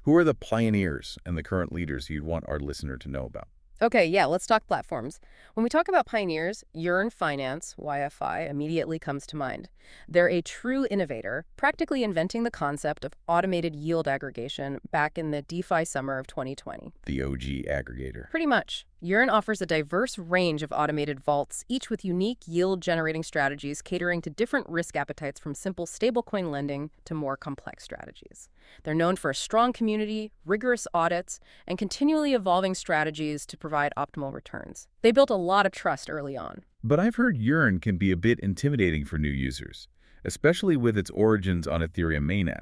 Who are the pioneers and the current leaders you'd want our listener to know about? Okay, yeah, let's talk platforms. When we talk about pioneers, Yearn Finance, YFI, immediately comes to mind. They're a true innovator, practically inventing the concept of automated yield aggregation back in the DeFi summer of 2020. The OG aggregator. Pretty much. Yearn offers a diverse range of automated vaults, each with unique yield-generating strategies catering to different risk appetites from simple stablecoin lending to more complex strategies. They're known for a strong community, rigorous audits, and continually evolving strategies to provide optimal returns. They built a lot of trust early on. But I've heard Yearn can be a bit intimidating for new users, especially with its origins on Ethereum mainnet.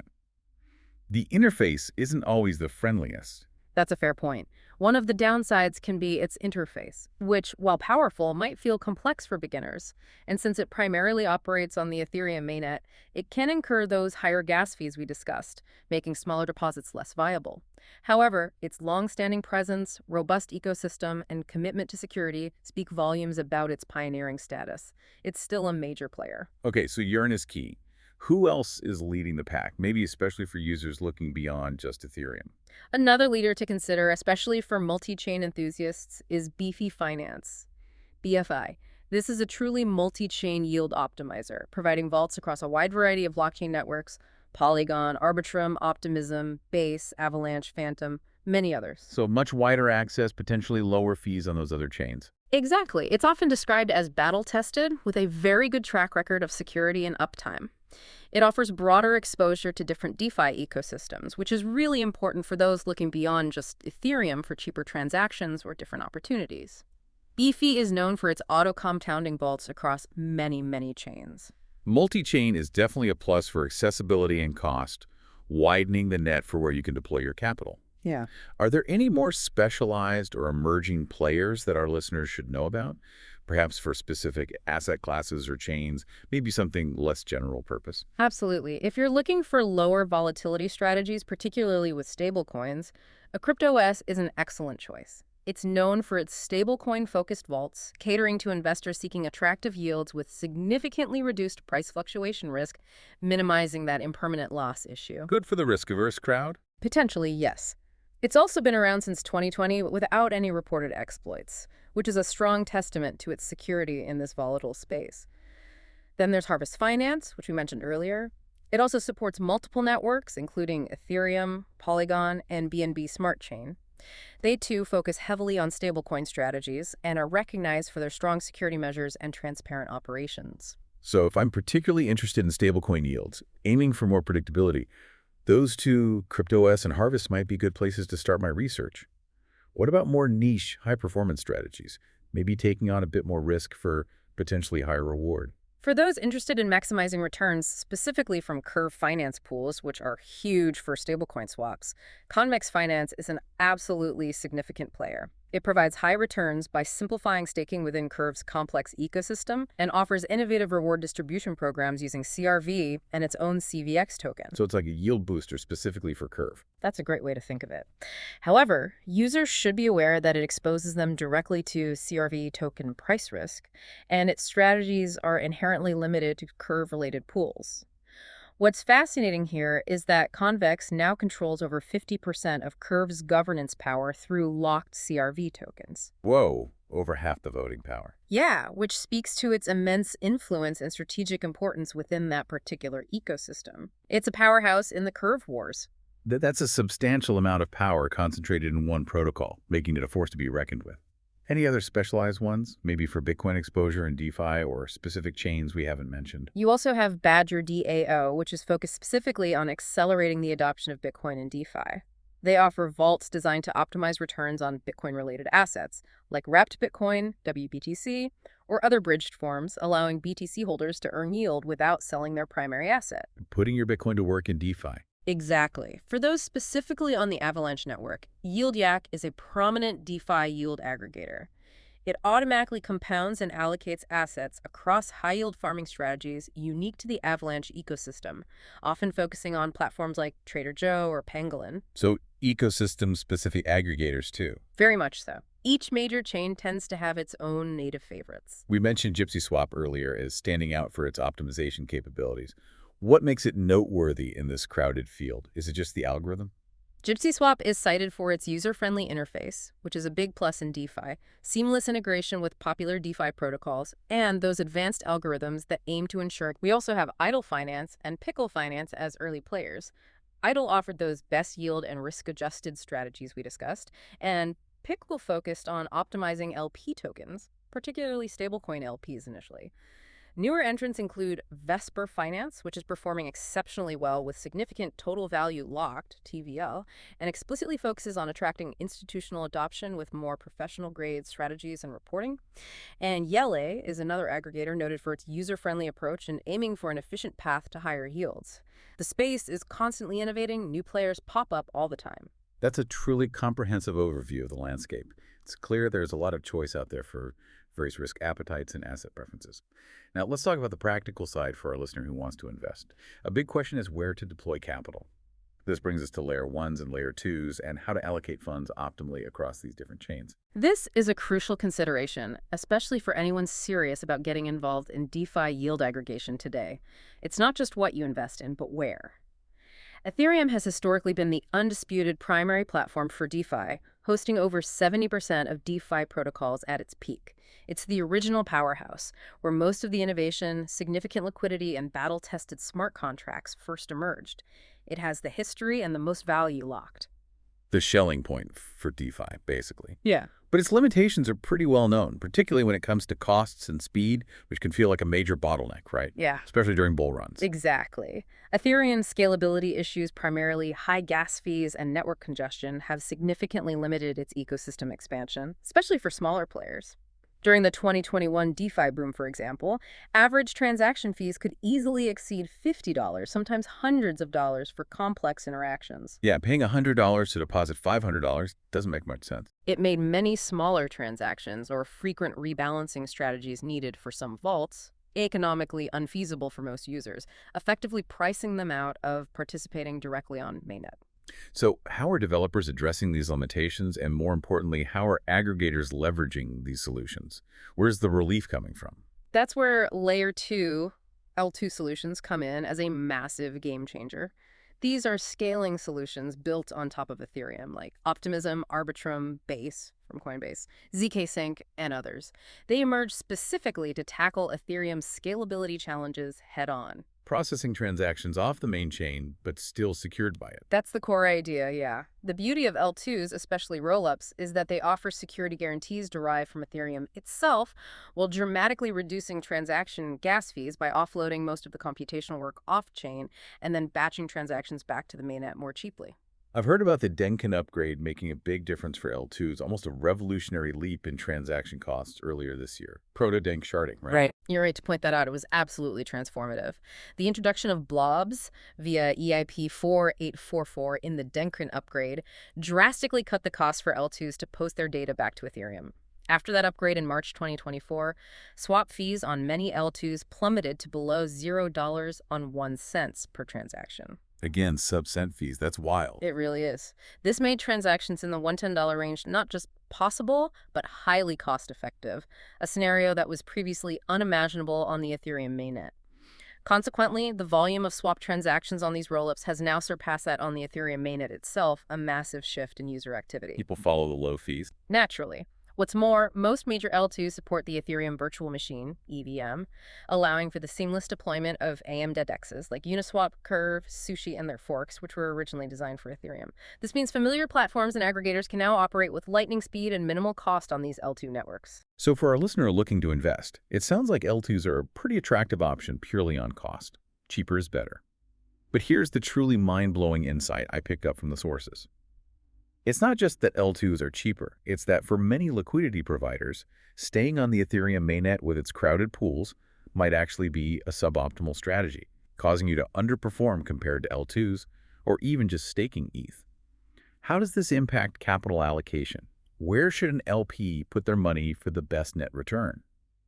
The interface isn't always the friendliest. That's a fair point. One of the downsides can be its interface, which, while powerful, might feel complex for beginners. And since it primarily operates on the Ethereum mainnet, it can incur those higher gas fees we discussed, making smaller deposits less viable. However, its long-standing presence, robust ecosystem, and commitment to security speak volumes about its pioneering status. It's still a major player. Okay, so Yearn is key. Who else is leading the pack, maybe especially for users looking beyond just Ethereum? Another leader to consider, especially for multi-chain enthusiasts, is Beefy Finance, BFI. This is a truly multi-chain yield optimizer, providing vaults across a wide variety of blockchain networks: Polygon, Arbitrum, Optimism, Base, Avalanche, Phantom, many others. So much wider access, potentially lower fees on those other chains. Exactly. It's often described as battle-tested, with a very good track record of security and uptime. It offers broader exposure to different DeFi ecosystems, which is really important for those looking beyond just Ethereum for cheaper transactions or different opportunities. Beefy is known for its auto-compounding vaults across many, many chains. Multi-chain is definitely a plus for accessibility and cost, widening the net for where you can deploy your capital. Yeah. Are there any more specialized or emerging players that our listeners should know about? Perhaps for specific asset classes or chains, maybe something less general purpose? Absolutely. If you're looking for lower volatility strategies, particularly with stablecoins, a CryptoS is an excellent choice. It's known for its stablecoin-focused vaults, catering to investors seeking attractive yields with significantly reduced price fluctuation risk, minimizing that impermanent loss issue. Good for the risk-averse crowd? Potentially, yes. It's also been around since 2020 without any reported exploits, which is a strong testament to its security in this volatile space. Then there's Harvest Finance, which we mentioned earlier. It also supports multiple networks, including Ethereum, Polygon, and BNB Smart Chain. They too focus heavily on stablecoin strategies and are recognized for their strong security measures and transparent operations. So if I'm particularly interested in stablecoin yields, aiming for more predictability, those two, CryptoS and Harvest, might be good places to start my research. What about more niche, high-performance strategies, maybe taking on a bit more risk for potentially higher reward? For those interested in maximizing returns, specifically from Curve finance pools, which are huge for stablecoin swaps, Convex Finance is an absolutely significant player. It provides high returns by simplifying staking within Curve's complex ecosystem and offers innovative reward distribution programs using CRV and its own CVX token. So it's like a yield booster specifically for Curve. That's a great way to think of it. However, users should be aware that it exposes them directly to CRV token price risk, and its strategies are inherently limited to Curve-related pools. What's fascinating here is that Convex now controls over 50% of Curve's governance power through locked CRV tokens. Whoa, over half the voting power. Yeah, which speaks to its immense influence and strategic importance within that particular ecosystem. It's a powerhouse in the Curve wars. That's a substantial amount of power concentrated in one protocol, making it a force to be reckoned with. Any other specialized ones, maybe for Bitcoin exposure and DeFi or specific chains we haven't mentioned? You also have Badger DAO, which is focused specifically on accelerating the adoption of Bitcoin and DeFi. They offer vaults designed to optimize returns on Bitcoin-related assets, like wrapped Bitcoin, WBTC, or other bridged forms, allowing BTC holders to earn yield without selling their primary asset. Putting your Bitcoin to work in DeFi. Exactly. For those specifically on the Avalanche network, YieldYak is a prominent DeFi yield aggregator. It automatically compounds and allocates assets across high-yield farming strategies unique to the Avalanche ecosystem, often focusing on platforms like Trader Joe or Pangolin. So ecosystem-specific aggregators too. Very much so. Each major chain tends to have its own native favorites. We mentioned GypsySwap earlier as standing out for its optimization capabilities. What makes it noteworthy in this crowded field? Is it just the algorithm? GypsySwap is cited for its user-friendly interface, which is a big plus in DeFi, seamless integration with popular DeFi protocols, and those advanced algorithms that aim to ensure. We also have Idle Finance and Pickle Finance as early players. Idle offered those best yield and risk-adjusted strategies we discussed, and Pickle focused on optimizing LP tokens, particularly stablecoin LPs initially. Newer entrants include Vesper Finance, which is performing exceptionally well with significant total value locked, TVL, and explicitly focuses on attracting institutional adoption with more professional-grade strategies and reporting. And Yele is another aggregator noted for its user-friendly approach and aiming for an efficient path to higher yields. The space is constantly innovating, new players pop up all the time. That's a truly comprehensive overview of the landscape. It's clear there's a lot of choice out there for various risk appetites and asset preferences. Now, let's talk about the practical side for our listener who wants to invest. A big question is where to deploy capital. This brings us to layer ones and layer twos and how to allocate funds optimally across these different chains. This is a crucial consideration, especially for anyone serious about getting involved in DeFi yield aggregation today. It's not just what you invest in, but where. Ethereum has historically been the undisputed primary platform for DeFi, hosting over 70% of DeFi protocols at its peak. It's the original powerhouse, where most of the innovation, significant liquidity, and battle-tested smart contracts first emerged. It has the history and the most value locked. The Schelling point for DeFi, basically. Yeah. But its limitations are pretty well known, particularly when it comes to costs and speed, which can feel like a major bottleneck, right? Yeah. Especially during bull runs. Exactly. Ethereum's scalability issues, primarily high gas fees and network congestion, have significantly limited its ecosystem expansion, especially for smaller players. During the 2021 DeFi boom, for example, average transaction fees could easily exceed $50, sometimes hundreds of dollars for complex interactions. Yeah, paying $100 to deposit $500 doesn't make much sense. It made many smaller transactions or frequent rebalancing strategies needed for some vaults economically unfeasible for most users, effectively pricing them out of participating directly on mainnet. So how are developers addressing these limitations, and more importantly, how are aggregators leveraging these solutions? Where's the relief coming from? That's where Layer 2, L2 solutions come in as a massive game changer. These are scaling solutions built on top of Ethereum, like Optimism, Arbitrum, Base from Coinbase, ZK Sync, and others. They emerge specifically to tackle Ethereum's scalability challenges head-on. Processing transactions off the main chain, but still secured by it. That's the core idea, yeah. The beauty of L2s, especially rollups, is that they offer security guarantees derived from Ethereum itself, while dramatically reducing transaction gas fees by offloading most of the computational work off-chain and then batching transactions back to the mainnet more cheaply. I've heard about the Denkin upgrade making a big difference for L2s, almost a revolutionary leap in transaction costs earlier this year. Proto-Denk sharding, right? Right. You're right to point that out. It was absolutely transformative. The introduction of blobs via EIP 4844 in the Denkin upgrade drastically cut the cost for L2s to post their data back to Ethereum. After that upgrade in March 2024, swap fees on many L2s plummeted to below $0 on 1 cent per transaction. Again, sub-cent fees. That's wild. It really is. This made transactions in the $110 range not just possible, but highly cost-effective, a scenario that was previously unimaginable on the Ethereum mainnet. Consequently, the volume of swap transactions on these rollups has now surpassed that on the Ethereum mainnet itself, a massive shift in user activity. People follow the low fees. Naturally. What's more, most major L2s support the Ethereum Virtual Machine, EVM, allowing for the seamless deployment of AMD-DEXs like Uniswap, Curve, Sushi, and their forks, which were originally designed for Ethereum. This means familiar platforms and aggregators can now operate with lightning speed and minimal cost on these L2 networks. So for our listener looking to invest, it sounds like L2s are a pretty attractive option purely on cost. Cheaper is better. But here's the truly mind-blowing insight I picked up from the sources. It's not just that L2s are cheaper, it's that for many liquidity providers, staying on the Ethereum mainnet with its crowded pools might actually be a suboptimal strategy, causing you to underperform compared to L2s or even just staking ETH. How does this impact capital allocation? Where should an LP put their money for the best net return?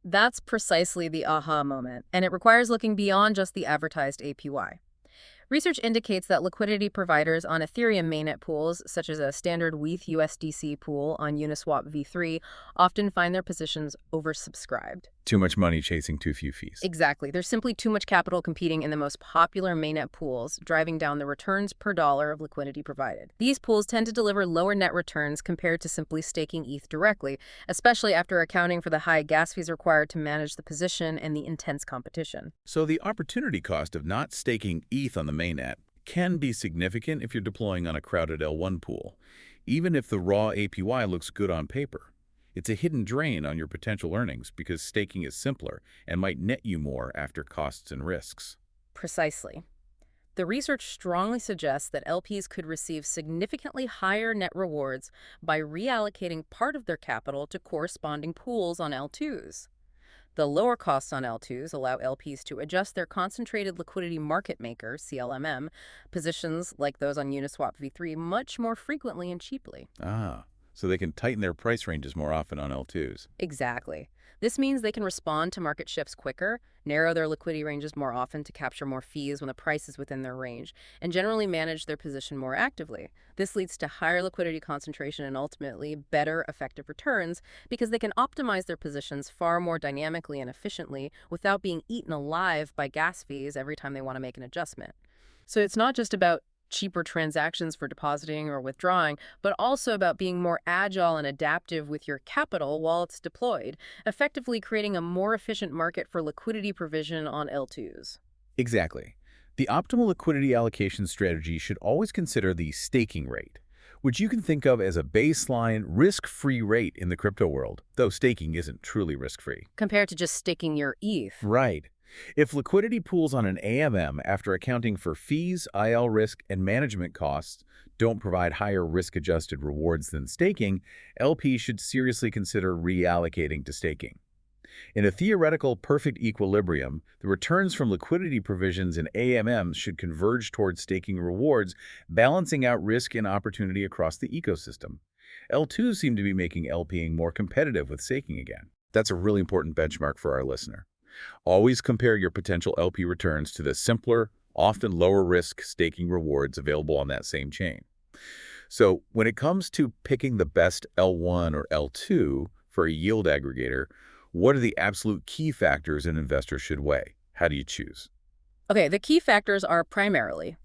That's precisely the aha moment, and it requires looking beyond just the advertised APY. Research indicates that liquidity providers on Ethereum mainnet pools, such as a standard WETH USDC pool on Uniswap v3, often find their positions oversubscribed. Too much money chasing too few fees. Exactly. There's simply too much capital competing in the most popular mainnet pools, driving down the returns per dollar of liquidity provided. These pools tend to deliver lower net returns compared to simply staking ETH directly, especially after accounting for the high gas fees required to manage the position and the intense competition. So the opportunity cost of not staking ETH on the mainnet can be significant if you're deploying on a crowded L1 pool, even if the raw APY looks good on paper. It's a hidden drain on your potential earnings because staking is simpler and might net you more after costs and risks. Precisely. The research strongly suggests that LPs could receive significantly higher net rewards by reallocating part of their capital to corresponding pools on L2s. The lower costs on L2s allow LPs to adjust their concentrated liquidity market maker, CLMM, positions like those on Uniswap v3 much more frequently and cheaply. So they can tighten their price ranges more often on L2s. Exactly. This means they can respond to market shifts quicker, narrow their liquidity ranges more often to capture more fees when the price is within their range, and generally manage their position more actively. This leads to higher liquidity concentration and ultimately better effective returns because they can optimize their positions far more dynamically and efficiently without being eaten alive by gas fees every time they want to make an adjustment. So it's not just about cheaper transactions for depositing or withdrawing, but also about being more agile and adaptive with your capital while it's deployed, effectively creating a more efficient market for liquidity provision on L2s. Exactly. The optimal liquidity allocation strategy should always consider the staking rate, which you can think of as a baseline risk-free rate in the crypto world, though staking isn't truly risk-free. Compared to just staking your ETH. Right. If liquidity pools on an AMM after accounting for fees, IL risk, and management costs don't provide higher risk-adjusted rewards than staking, LPs should seriously consider reallocating to staking. In a theoretical perfect equilibrium, the returns from liquidity provisions in AMMs should converge towards staking rewards, balancing out risk and opportunity across the ecosystem. L2s seem to be making LPing more competitive with staking again. That's a really important benchmark for our listener. Always compare your potential LP returns to the simpler, often lower-risk staking rewards available on that same chain. So when it comes to picking the best L1 or L2 for a yield aggregator, what are the absolute key factors an investor should weigh? How do you choose? Okay, the key factors are primarily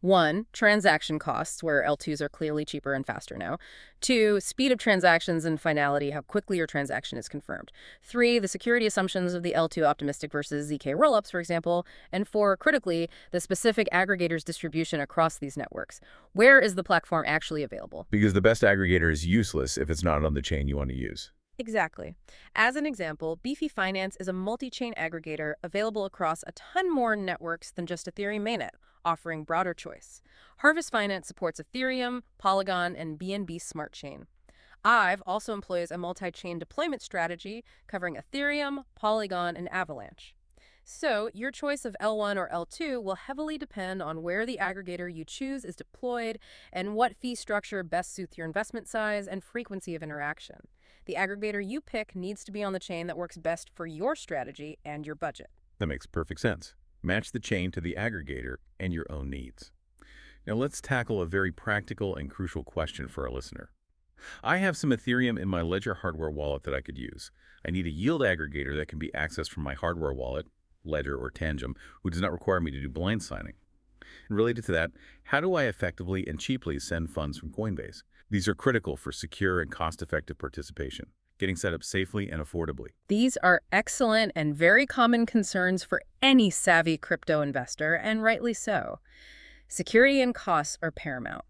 1, transaction costs, where L2s are clearly cheaper and faster now. 2, speed of transactions and finality, how quickly your transaction is confirmed. 3, the security assumptions of the L2 optimistic versus ZK rollups, for example. And 4, critically, the specific aggregator's distribution across these networks. Where is the platform actually available? Because the best aggregator is useless if it's not on the chain you want to use. Exactly. As an example, Beefy Finance is a multi-chain aggregator available across a ton more networks than just Ethereum mainnet, offering broader choice. Harvest Finance supports Ethereum, Polygon, and BNB Smart Chain. Ive also employs a multi-chain deployment strategy covering Ethereum, Polygon, and Avalanche. So, your choice of L1 or L2 will heavily depend on where the aggregator you choose is deployed and what fee structure best suits your investment size and frequency of interaction. The aggregator you pick needs to be on the chain that works best for your strategy and your budget. That makes perfect sense. Match the chain to the aggregator and your own needs. Now let's tackle a very practical and crucial question for our listener. I have some Ethereum in my Ledger hardware wallet that I could use. I need a yield aggregator that can be accessed from my hardware wallet, Ledger or Tangem, who does not require me to do blind signing. And related to that, how do I effectively and cheaply send funds from Coinbase? These are critical for secure and cost-effective participation, getting set up safely and affordably. These are excellent and very common concerns for any savvy crypto investor, and rightly so. Security and costs are paramount.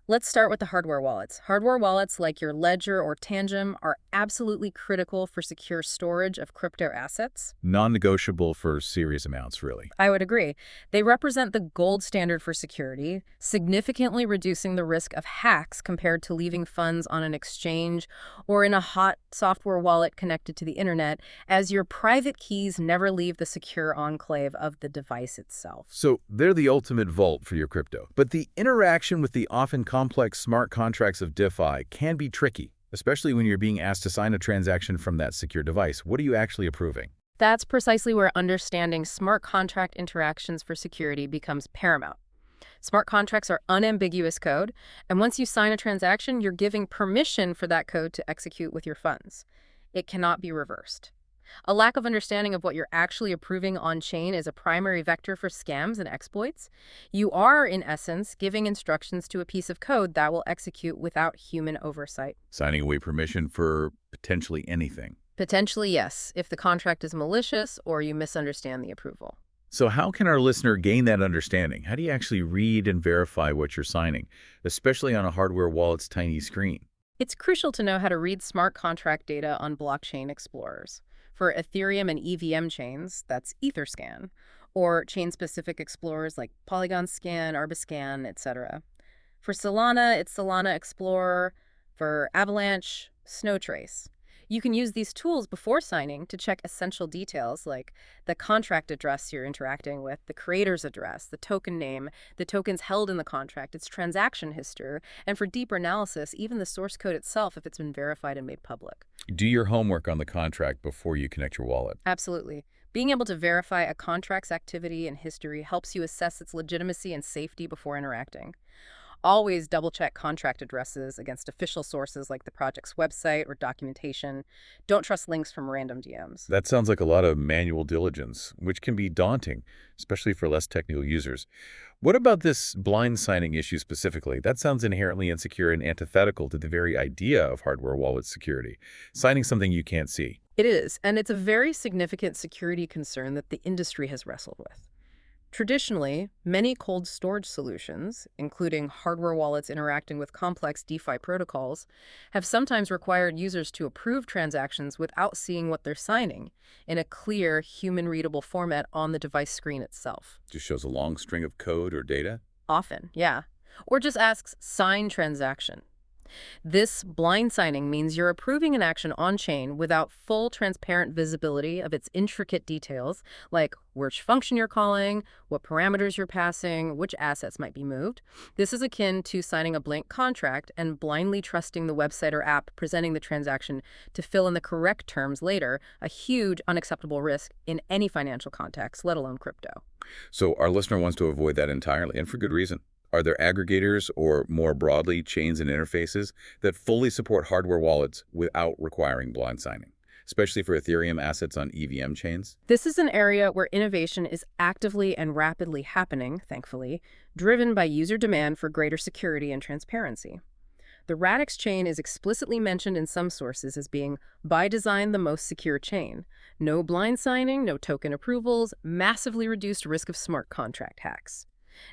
Let's start with the hardware wallets. Hardware wallets like your Ledger or Tangem are absolutely critical for secure storage of crypto assets. Non-negotiable for serious amounts, really. I would agree. They represent the gold standard for security, significantly reducing the risk of hacks compared to leaving funds on an exchange or in a hot software wallet connected to the internet, as your private keys never leave the secure enclave of the device itself. So they're the ultimate vault for your crypto. But the interaction with the often complex smart contracts of DeFi can be tricky, especially when you're being asked to sign a transaction from that secure device. What are you actually approving? That's precisely where understanding smart contract interactions for security becomes paramount. Smart contracts are unambiguous code, and once you sign a transaction, you're giving permission for that code to execute with your funds. It cannot be reversed. A lack of understanding of what you're actually approving on-chain is a primary vector for scams and exploits. You are, in essence, giving instructions to a piece of code that will execute without human oversight. Signing away permission for potentially anything. Potentially, yes, if the contract is malicious or you misunderstand the approval. So how can our listener gain that understanding? How do you actually read and verify what you're signing, especially on a hardware wallet's tiny screen? It's crucial to know how to read smart contract data on blockchain explorers. For Ethereum and EVM chains, that's Etherscan, or chain-specific explorers like Polygon Scan, Arbiscan, etc. For Solana, it's Solana Explorer. For Avalanche, Snowtrace. You can use these tools before signing to check essential details like the contract address you're interacting with, the creator's address, the token name, the tokens held in the contract, its transaction history, and for deeper analysis, even the source code itself if it's been verified and made public. Do your homework on the contract before you connect your wallet. Absolutely. Being able to verify a contract's activity and history helps you assess its legitimacy and safety before interacting. Always double-check contract addresses against official sources like the project's website or documentation. Don't trust links from random DMs. That sounds like a lot of manual diligence, which can be daunting, especially for less technical users. What about this blind signing issue specifically? That sounds inherently insecure and antithetical to the very idea of hardware wallet security, signing something you can't see. It is, and it's a very significant security concern that the industry has wrestled with. Traditionally, many cold storage solutions, including hardware wallets interacting with complex DeFi protocols, have sometimes required users to approve transactions without seeing what they're signing in a clear, human-readable format on the device screen itself. Just shows a long string of code or data. Often, yeah. Or just asks, sign transaction. This blind signing means you're approving an action on-chain without full transparent visibility of its intricate details, like which function you're calling, what parameters you're passing, which assets might be moved. This is akin to signing a blank contract and blindly trusting the website or app presenting the transaction to fill in the correct terms later, a huge unacceptable risk in any financial context, let alone crypto. So our listener wants to avoid that entirely, and for good reason. Are there aggregators or, more broadly, chains and interfaces that fully support hardware wallets without requiring blind signing, especially for Ethereum assets on EVM chains? This is an area where innovation is actively and rapidly happening, thankfully, driven by user demand for greater security and transparency. The Radix chain is explicitly mentioned in some sources as being, by design, the most secure chain. No blind signing, no token approvals, massively reduced risk of smart contract hacks.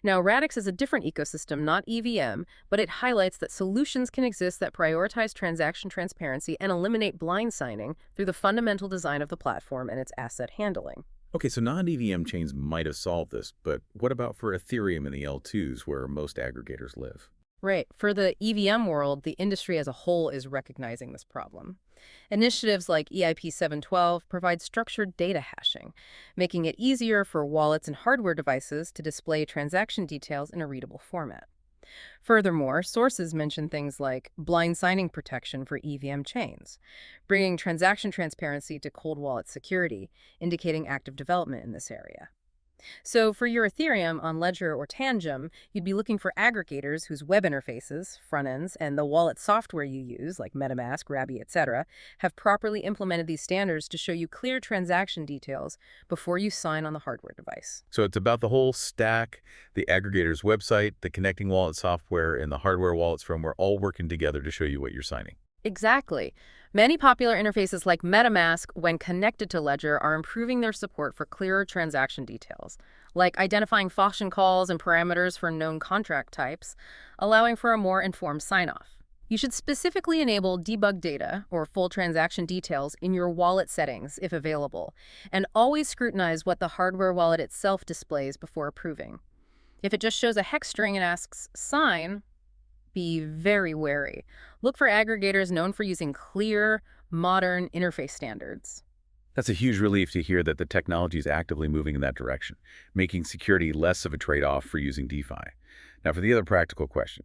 Now, Radix is a different ecosystem, not EVM, but it highlights that solutions can exist that prioritize transaction transparency and eliminate blind signing through the fundamental design of the platform and its asset handling. Okay, so non-EVM chains might have solved this, but what about for Ethereum and the L2s where most aggregators live? Right. For the EVM world, the industry as a whole is recognizing this problem. Initiatives like EIP 712 provide structured data hashing, making it easier for wallets and hardware devices to display transaction details in a readable format. Furthermore, sources mention things like blind signing protection for EVM chains, bringing transaction transparency to cold wallet security, indicating active development in this area. So for your Ethereum on Ledger or Tangem, you'd be looking for aggregators whose web interfaces, front ends, and the wallet software you use, like MetaMask, Rabby, etc., have properly implemented these standards to show you clear transaction details before you sign on the hardware device. So it's about the whole stack, the aggregator's website, the connecting wallet software, and the hardware wallet's firmware all working together to show you what you're signing. Exactly. Many popular interfaces like MetaMask, when connected to Ledger, are improving their support for clearer transaction details, like identifying function calls and parameters for known contract types, allowing for a more informed sign-off. You should specifically enable debug data or full transaction details in your wallet settings if available, and always scrutinize what the hardware wallet itself displays before approving. If it just shows a hex string and asks sign, be very wary. Look for aggregators known for using clear, modern interface standards. That's a huge relief to hear that the technology is actively moving in that direction, making security less of a trade-off for using DeFi. Now for the other practical question.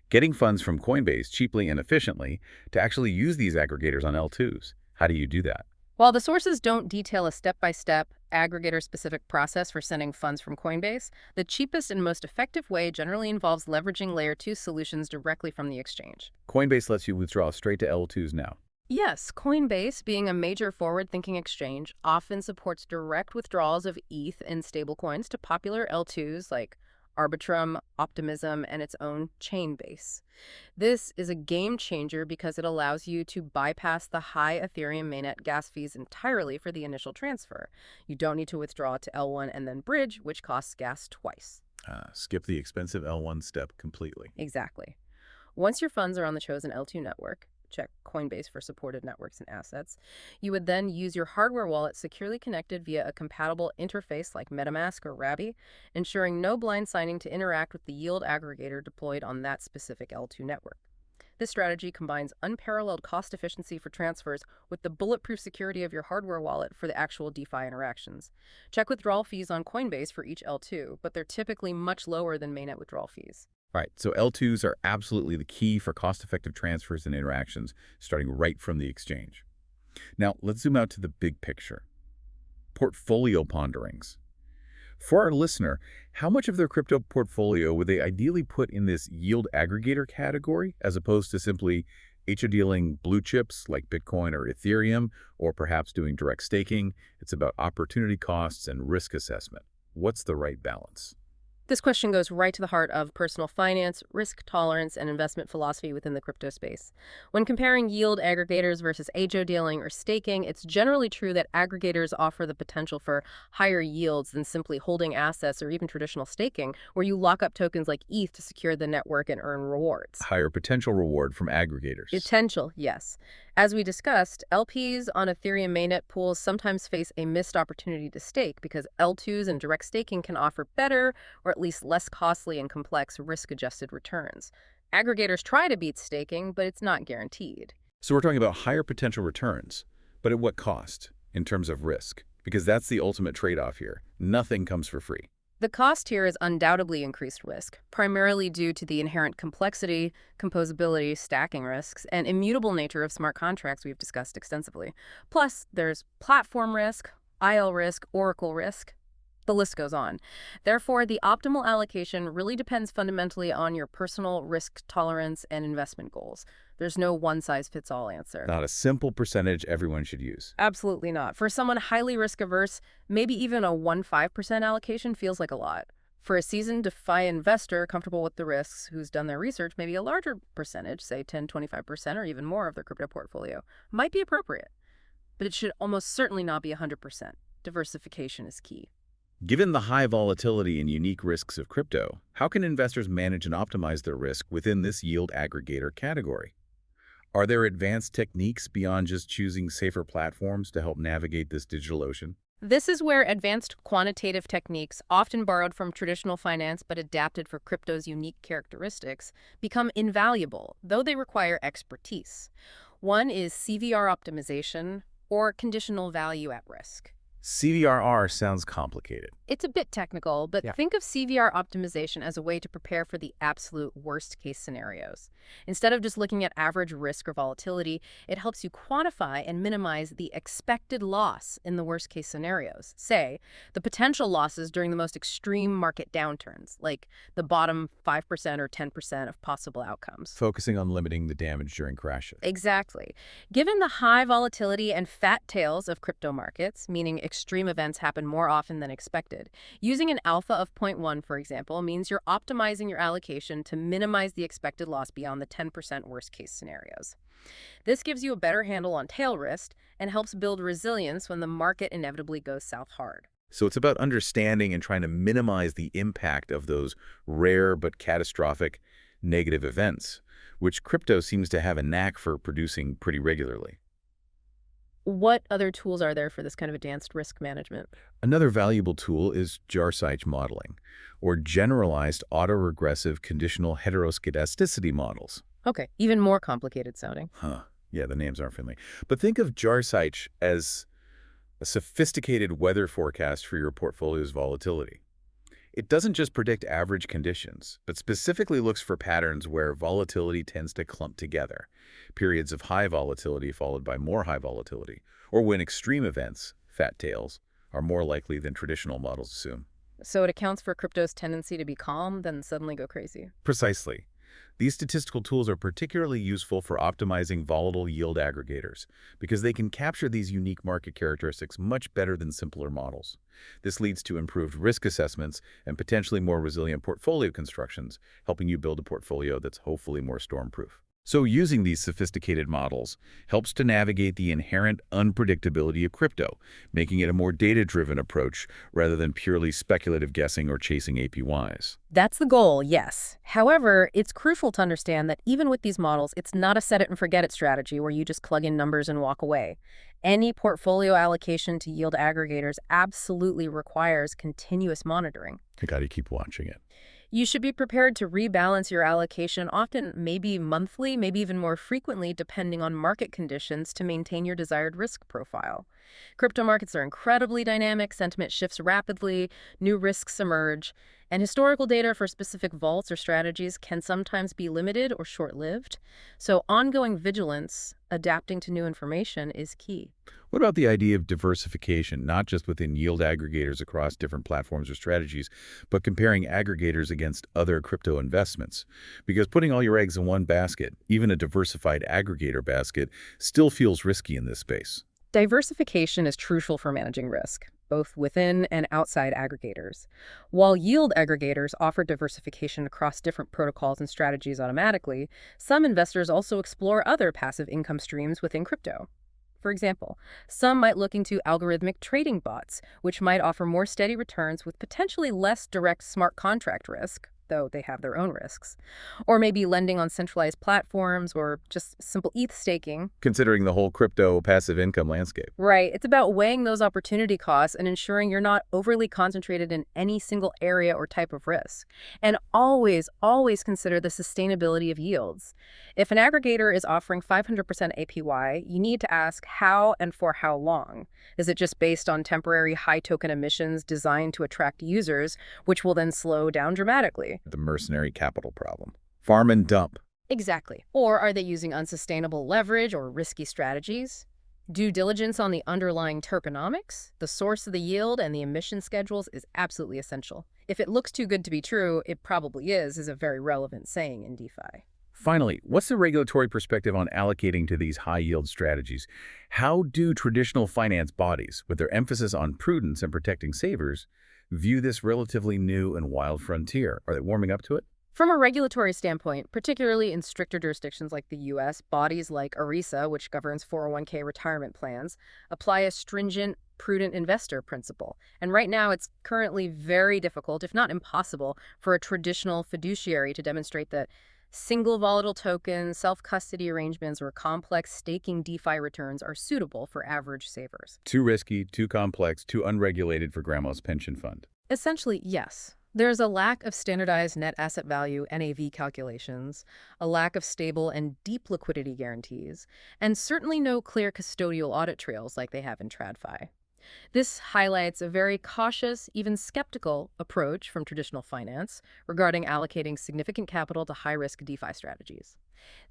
Getting funds from Coinbase cheaply and efficiently to actually use these aggregators on L2s. How do you do that? While the sources don't detail a step-by-step, aggregator-specific process for sending funds from Coinbase, the cheapest and most effective way generally involves leveraging Layer 2 solutions directly from the exchange. Coinbase lets you withdraw straight to L2s now. Yes, Coinbase, being a major forward-thinking exchange, often supports direct withdrawals of ETH and stablecoins to popular L2s like Arbitrum, Optimism, and its own Chainbase. This is a game changer because it allows you to bypass the high Ethereum mainnet gas fees entirely for the initial transfer. You don't need to withdraw to L1 and then bridge, which costs gas twice. Skip the expensive L1 step completely. Exactly. Once your funds are on the chosen L2 network, check Coinbase for supported networks and assets, you would then use your hardware wallet securely connected via a compatible interface like MetaMask or Rabby, ensuring no blind signing to interact with the yield aggregator deployed on that specific L2 network. This strategy combines unparalleled cost efficiency for transfers with the bulletproof security of your hardware wallet for the actual DeFi interactions. Check withdrawal fees on Coinbase for each L2, but they're typically much lower than mainnet withdrawal fees. Right, so L2s are absolutely the key for cost-effective transfers and interactions, starting right from the exchange. Now, let's zoom out to the big picture. Portfolio ponderings. For our listener, how much of their crypto portfolio would they ideally put in this yield aggregator category as opposed to simply dealing blue chips like Bitcoin or Ethereum, or perhaps doing direct staking? It's about opportunity costs and risk assessment. What's the right balance? This question goes right to the heart of personal finance, risk tolerance, and investment philosophy within the crypto space. When comparing yield aggregators versus AJO dealing or staking, it's generally true that aggregators offer the potential for higher yields than simply holding assets or even traditional staking, where you lock up tokens like ETH to secure the network and earn rewards. Higher potential reward from aggregators. Potential, yes. As we discussed, LPs on Ethereum mainnet pools sometimes face a missed opportunity to stake because L2s and direct staking can offer better, or at least less costly and complex, risk-adjusted returns. Aggregators try to beat staking, but it's not guaranteed. So we're talking about higher potential returns, but at what cost in terms of risk? Because that's the ultimate trade-off here. Nothing comes for free. The cost here is undoubtedly increased risk, primarily due to the inherent complexity, composability, stacking risks, and immutable nature of smart contracts we've discussed extensively. Plus, there's platform risk, IL risk, Oracle risk. The list goes on. Therefore, the optimal allocation really depends fundamentally on your personal risk tolerance and investment goals. There's no one-size-fits-all answer. Not a simple percentage everyone should use. Absolutely not. For someone highly risk-averse, maybe even a 1-5% allocation feels like a lot. For a seasoned DeFi investor comfortable with the risks who's done their research, maybe a larger percentage, say 10-25% or even more of their crypto portfolio, might be appropriate. But it should almost certainly not be 100%. Diversification is key. Given the high volatility and unique risks of crypto, how can investors manage and optimize their risk within this yield aggregator category? Are there advanced techniques beyond just choosing safer platforms to help navigate this digital ocean? This is where advanced quantitative techniques, often borrowed from traditional finance but adapted for crypto's unique characteristics, become invaluable, though they require expertise. One is CVR optimization, or conditional value at risk. CVRR sounds complicated. It's a bit technical, but think of CVR optimization as a way to prepare for the absolute worst-case scenarios. Instead of just looking at average risk or volatility, it helps you quantify and minimize the expected loss in the worst-case scenarios. Say, the potential losses during the most extreme market downturns, like the bottom 5% or 10% of possible outcomes. Focusing on limiting the damage during crashes. Exactly. Given the high volatility and fat tails of crypto markets, meaning extreme events happen more often than expected, using an alpha of 0.1, for example, means you're optimizing your allocation to minimize the expected loss beyond the 10% worst-case scenarios. This gives you a better handle on tail risk and helps build resilience when the market inevitably goes south hard. So it's about understanding and trying to minimize the impact of those rare but catastrophic negative events, which crypto seems to have a knack for producing pretty regularly. What other tools are there for this kind of advanced risk management? Another valuable tool is Jar-Site modeling, or generalized autoregressive conditional heteroscedasticity models. Okay, even more complicated sounding. Yeah, the names aren't friendly. But think of Jar-Site as a sophisticated weather forecast for your portfolio's volatility. It doesn't just predict average conditions, but specifically looks for patterns where volatility tends to clump together, periods of high volatility followed by more high volatility, or when extreme events, fat tails, are more likely than traditional models assume. So it accounts for crypto's tendency to be calm, then suddenly go crazy. Precisely. These statistical tools are particularly useful for optimizing volatile yield aggregators because they can capture these unique market characteristics much better than simpler models. This leads to improved risk assessments and potentially more resilient portfolio constructions, helping you build a portfolio that's hopefully more storm-proof. So using these sophisticated models helps to navigate the inherent unpredictability of crypto, making it a more data-driven approach rather than purely speculative guessing or chasing APYs. That's the goal, yes. However, it's crucial to understand that even with these models, it's not a set-it-and-forget-it strategy where you just plug in numbers and walk away. Any portfolio allocation to yield aggregators absolutely requires continuous monitoring. You got to keep watching it. You should be prepared to rebalance your allocation often, maybe monthly, maybe even more frequently, depending on market conditions to maintain your desired risk profile. Crypto markets are incredibly dynamic, sentiment shifts rapidly, new risks emerge, and historical data for specific vaults or strategies can sometimes be limited or short-lived. So ongoing vigilance, adapting to new information is key. What about the idea of diversification, not just within yield aggregators across different platforms or strategies, but comparing aggregators against other crypto investments? Because putting all your eggs in one basket, even a diversified aggregator basket, still feels risky in this space. Diversification is crucial for managing risk, both within and outside aggregators. While yield aggregators offer diversification across different protocols and strategies automatically, some investors also explore other passive income streams within crypto. For example, some might look into algorithmic trading bots, which might offer more steady returns with potentially less direct smart contract risk, though they have their own risks. Or maybe lending on centralized platforms or just simple ETH staking. Considering the whole crypto passive income landscape. Right. It's about weighing those opportunity costs and ensuring you're not overly concentrated in any single area or type of risk. And always, always consider the sustainability of yields. If an aggregator is offering 500% APY, you need to ask how and for how long. Is it just based on temporary high token emissions designed to attract users, which will then slow down dramatically? The mercenary capital problem. Farm and dump. Exactly. Or are they using unsustainable leverage or risky strategies? Due diligence on the underlying tokenomics, the source of the yield, and the emission schedules is absolutely essential. If it looks too good to be true, it probably is a very relevant saying in DeFi. Finally, what's the regulatory perspective on allocating to these high-yield strategies? How do traditional finance bodies, with their emphasis on prudence and protecting savers, view this relatively new and wild frontier? Are they warming up to it? From a regulatory standpoint, particularly in stricter jurisdictions like the U.S., bodies like ERISA, which governs 401k retirement plans, apply a stringent, prudent investor principle. And right now, it's currently very difficult, if not impossible, for a traditional fiduciary to demonstrate that single volatile tokens, self-custody arrangements, or complex staking DeFi returns are suitable for average savers. Too risky, too complex, too unregulated for grandma's pension fund. Essentially, yes. There's a lack of standardized net asset value (NAV) calculations, a lack of stable and deep liquidity guarantees, and certainly no clear custodial audit trails like they have in TradFi. This highlights a very cautious, even skeptical approach from traditional finance regarding allocating significant capital to high-risk DeFi strategies.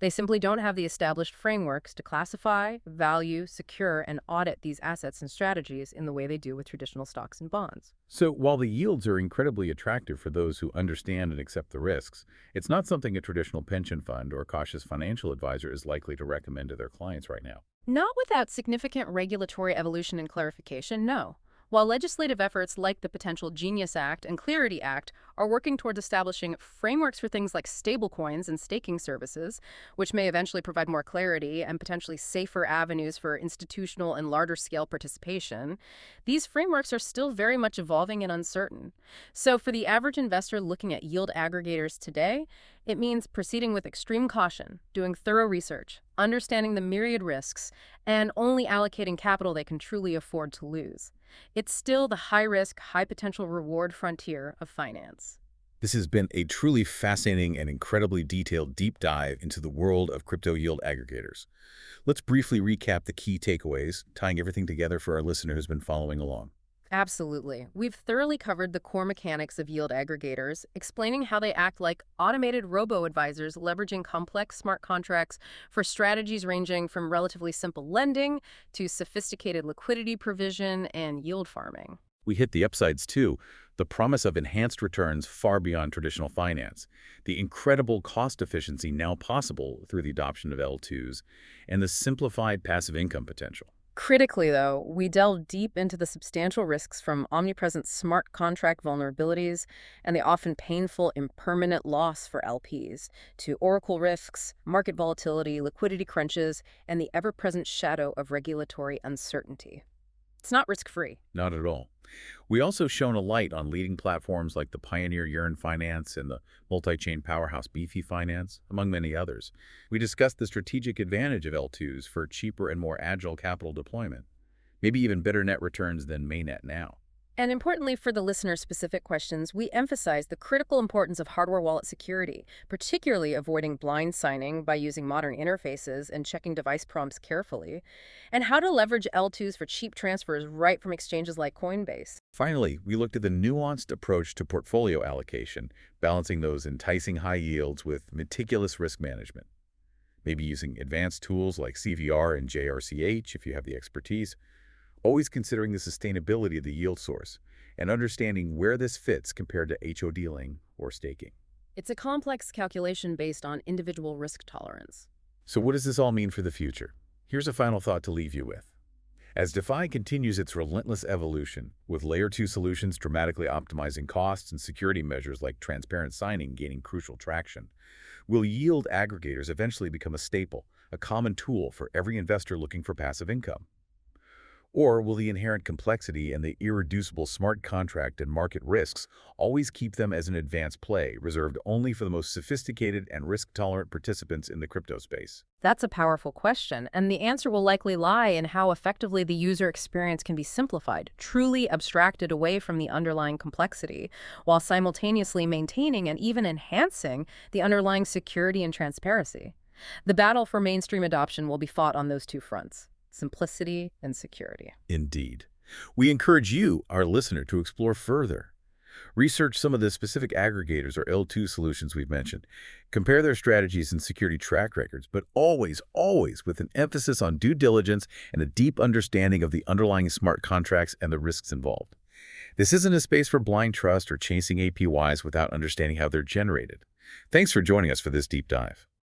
They simply don't have the established frameworks to classify, value, secure, and audit these assets and strategies in the way they do with traditional stocks and bonds. So while the yields are incredibly attractive for those who understand and accept the risks, it's not something a traditional pension fund or cautious financial advisor is likely to recommend to their clients right now. Not without significant regulatory evolution and clarification, no. While legislative efforts like the potential Genius Act and Clarity Act are working towards establishing frameworks for things like stablecoins and staking services, which may eventually provide more clarity and potentially safer avenues for institutional and larger-scale participation, these frameworks are still very much evolving and uncertain. So for the average investor looking at yield aggregators today, it means proceeding with extreme caution, doing thorough research, understanding the myriad risks, and only allocating capital they can truly afford to lose. It's still the high-risk, high-potential reward frontier of finance. This has been a truly fascinating and incredibly detailed deep dive into the world of crypto yield aggregators. Let's briefly recap the key takeaways, tying everything together for our listener who's been following along. Absolutely. We've thoroughly covered the core mechanics of yield aggregators, explaining how they act like automated robo-advisors leveraging complex smart contracts for strategies ranging from relatively simple lending to sophisticated liquidity provision and yield farming. We hit the upsides too, the promise of enhanced returns far beyond traditional finance, the incredible cost efficiency now possible through the adoption of L2s, and the simplified passive income potential. Critically, though, we delve deep into the substantial risks from omnipresent smart contract vulnerabilities and the often painful impermanent loss for LPs to oracle risks, market volatility, liquidity crunches, and the ever-present shadow of regulatory uncertainty. It's not risk-free. Not at all. We also shone a light on leading platforms like the Pioneer Yearn Finance and the multi-chain powerhouse Beefy Finance, among many others. We discussed the strategic advantage of L2s for cheaper and more agile capital deployment, maybe even better net returns than Mainnet now. And importantly for the listener-specific questions, we emphasize the critical importance of hardware wallet security, particularly avoiding blind signing by using modern interfaces and checking device prompts carefully, and how to leverage L2s for cheap transfers right from exchanges like Coinbase. Finally, we looked at the nuanced approach to portfolio allocation, balancing those enticing high yields with meticulous risk management. Maybe using advanced tools like CVR and JRCH if you have the expertise, always considering the sustainability of the yield source and understanding where this fits compared to HO dealing or staking. It's a complex calculation based on individual risk tolerance. So what does this all mean for the future? Here's a final thought to leave you with. As DeFi continues its relentless evolution, with Layer 2 solutions dramatically optimizing costs and security measures like transparent signing gaining crucial traction, will yield aggregators eventually become a staple, a common tool for every investor looking for passive income? Or will the inherent complexity and the irreducible smart contract and market risks always keep them as an advanced play, reserved only for the most sophisticated and risk-tolerant participants in the crypto space? That's a powerful question, and the answer will likely lie in how effectively the user experience can be simplified, truly abstracted away from the underlying complexity, while simultaneously maintaining and even enhancing the underlying security and transparency. The battle for mainstream adoption will be fought on those two fronts: simplicity and security. Indeed. We encourage you, our listener, to explore further. Research some of the specific aggregators or L2 solutions we've mentioned. Compare their strategies and security track records, but always, always with an emphasis on due diligence and a deep understanding of the underlying smart contracts and the risks involved. This isn't a space for blind trust or chasing APYs without understanding how they're generated. Thanks for joining us for this deep dive.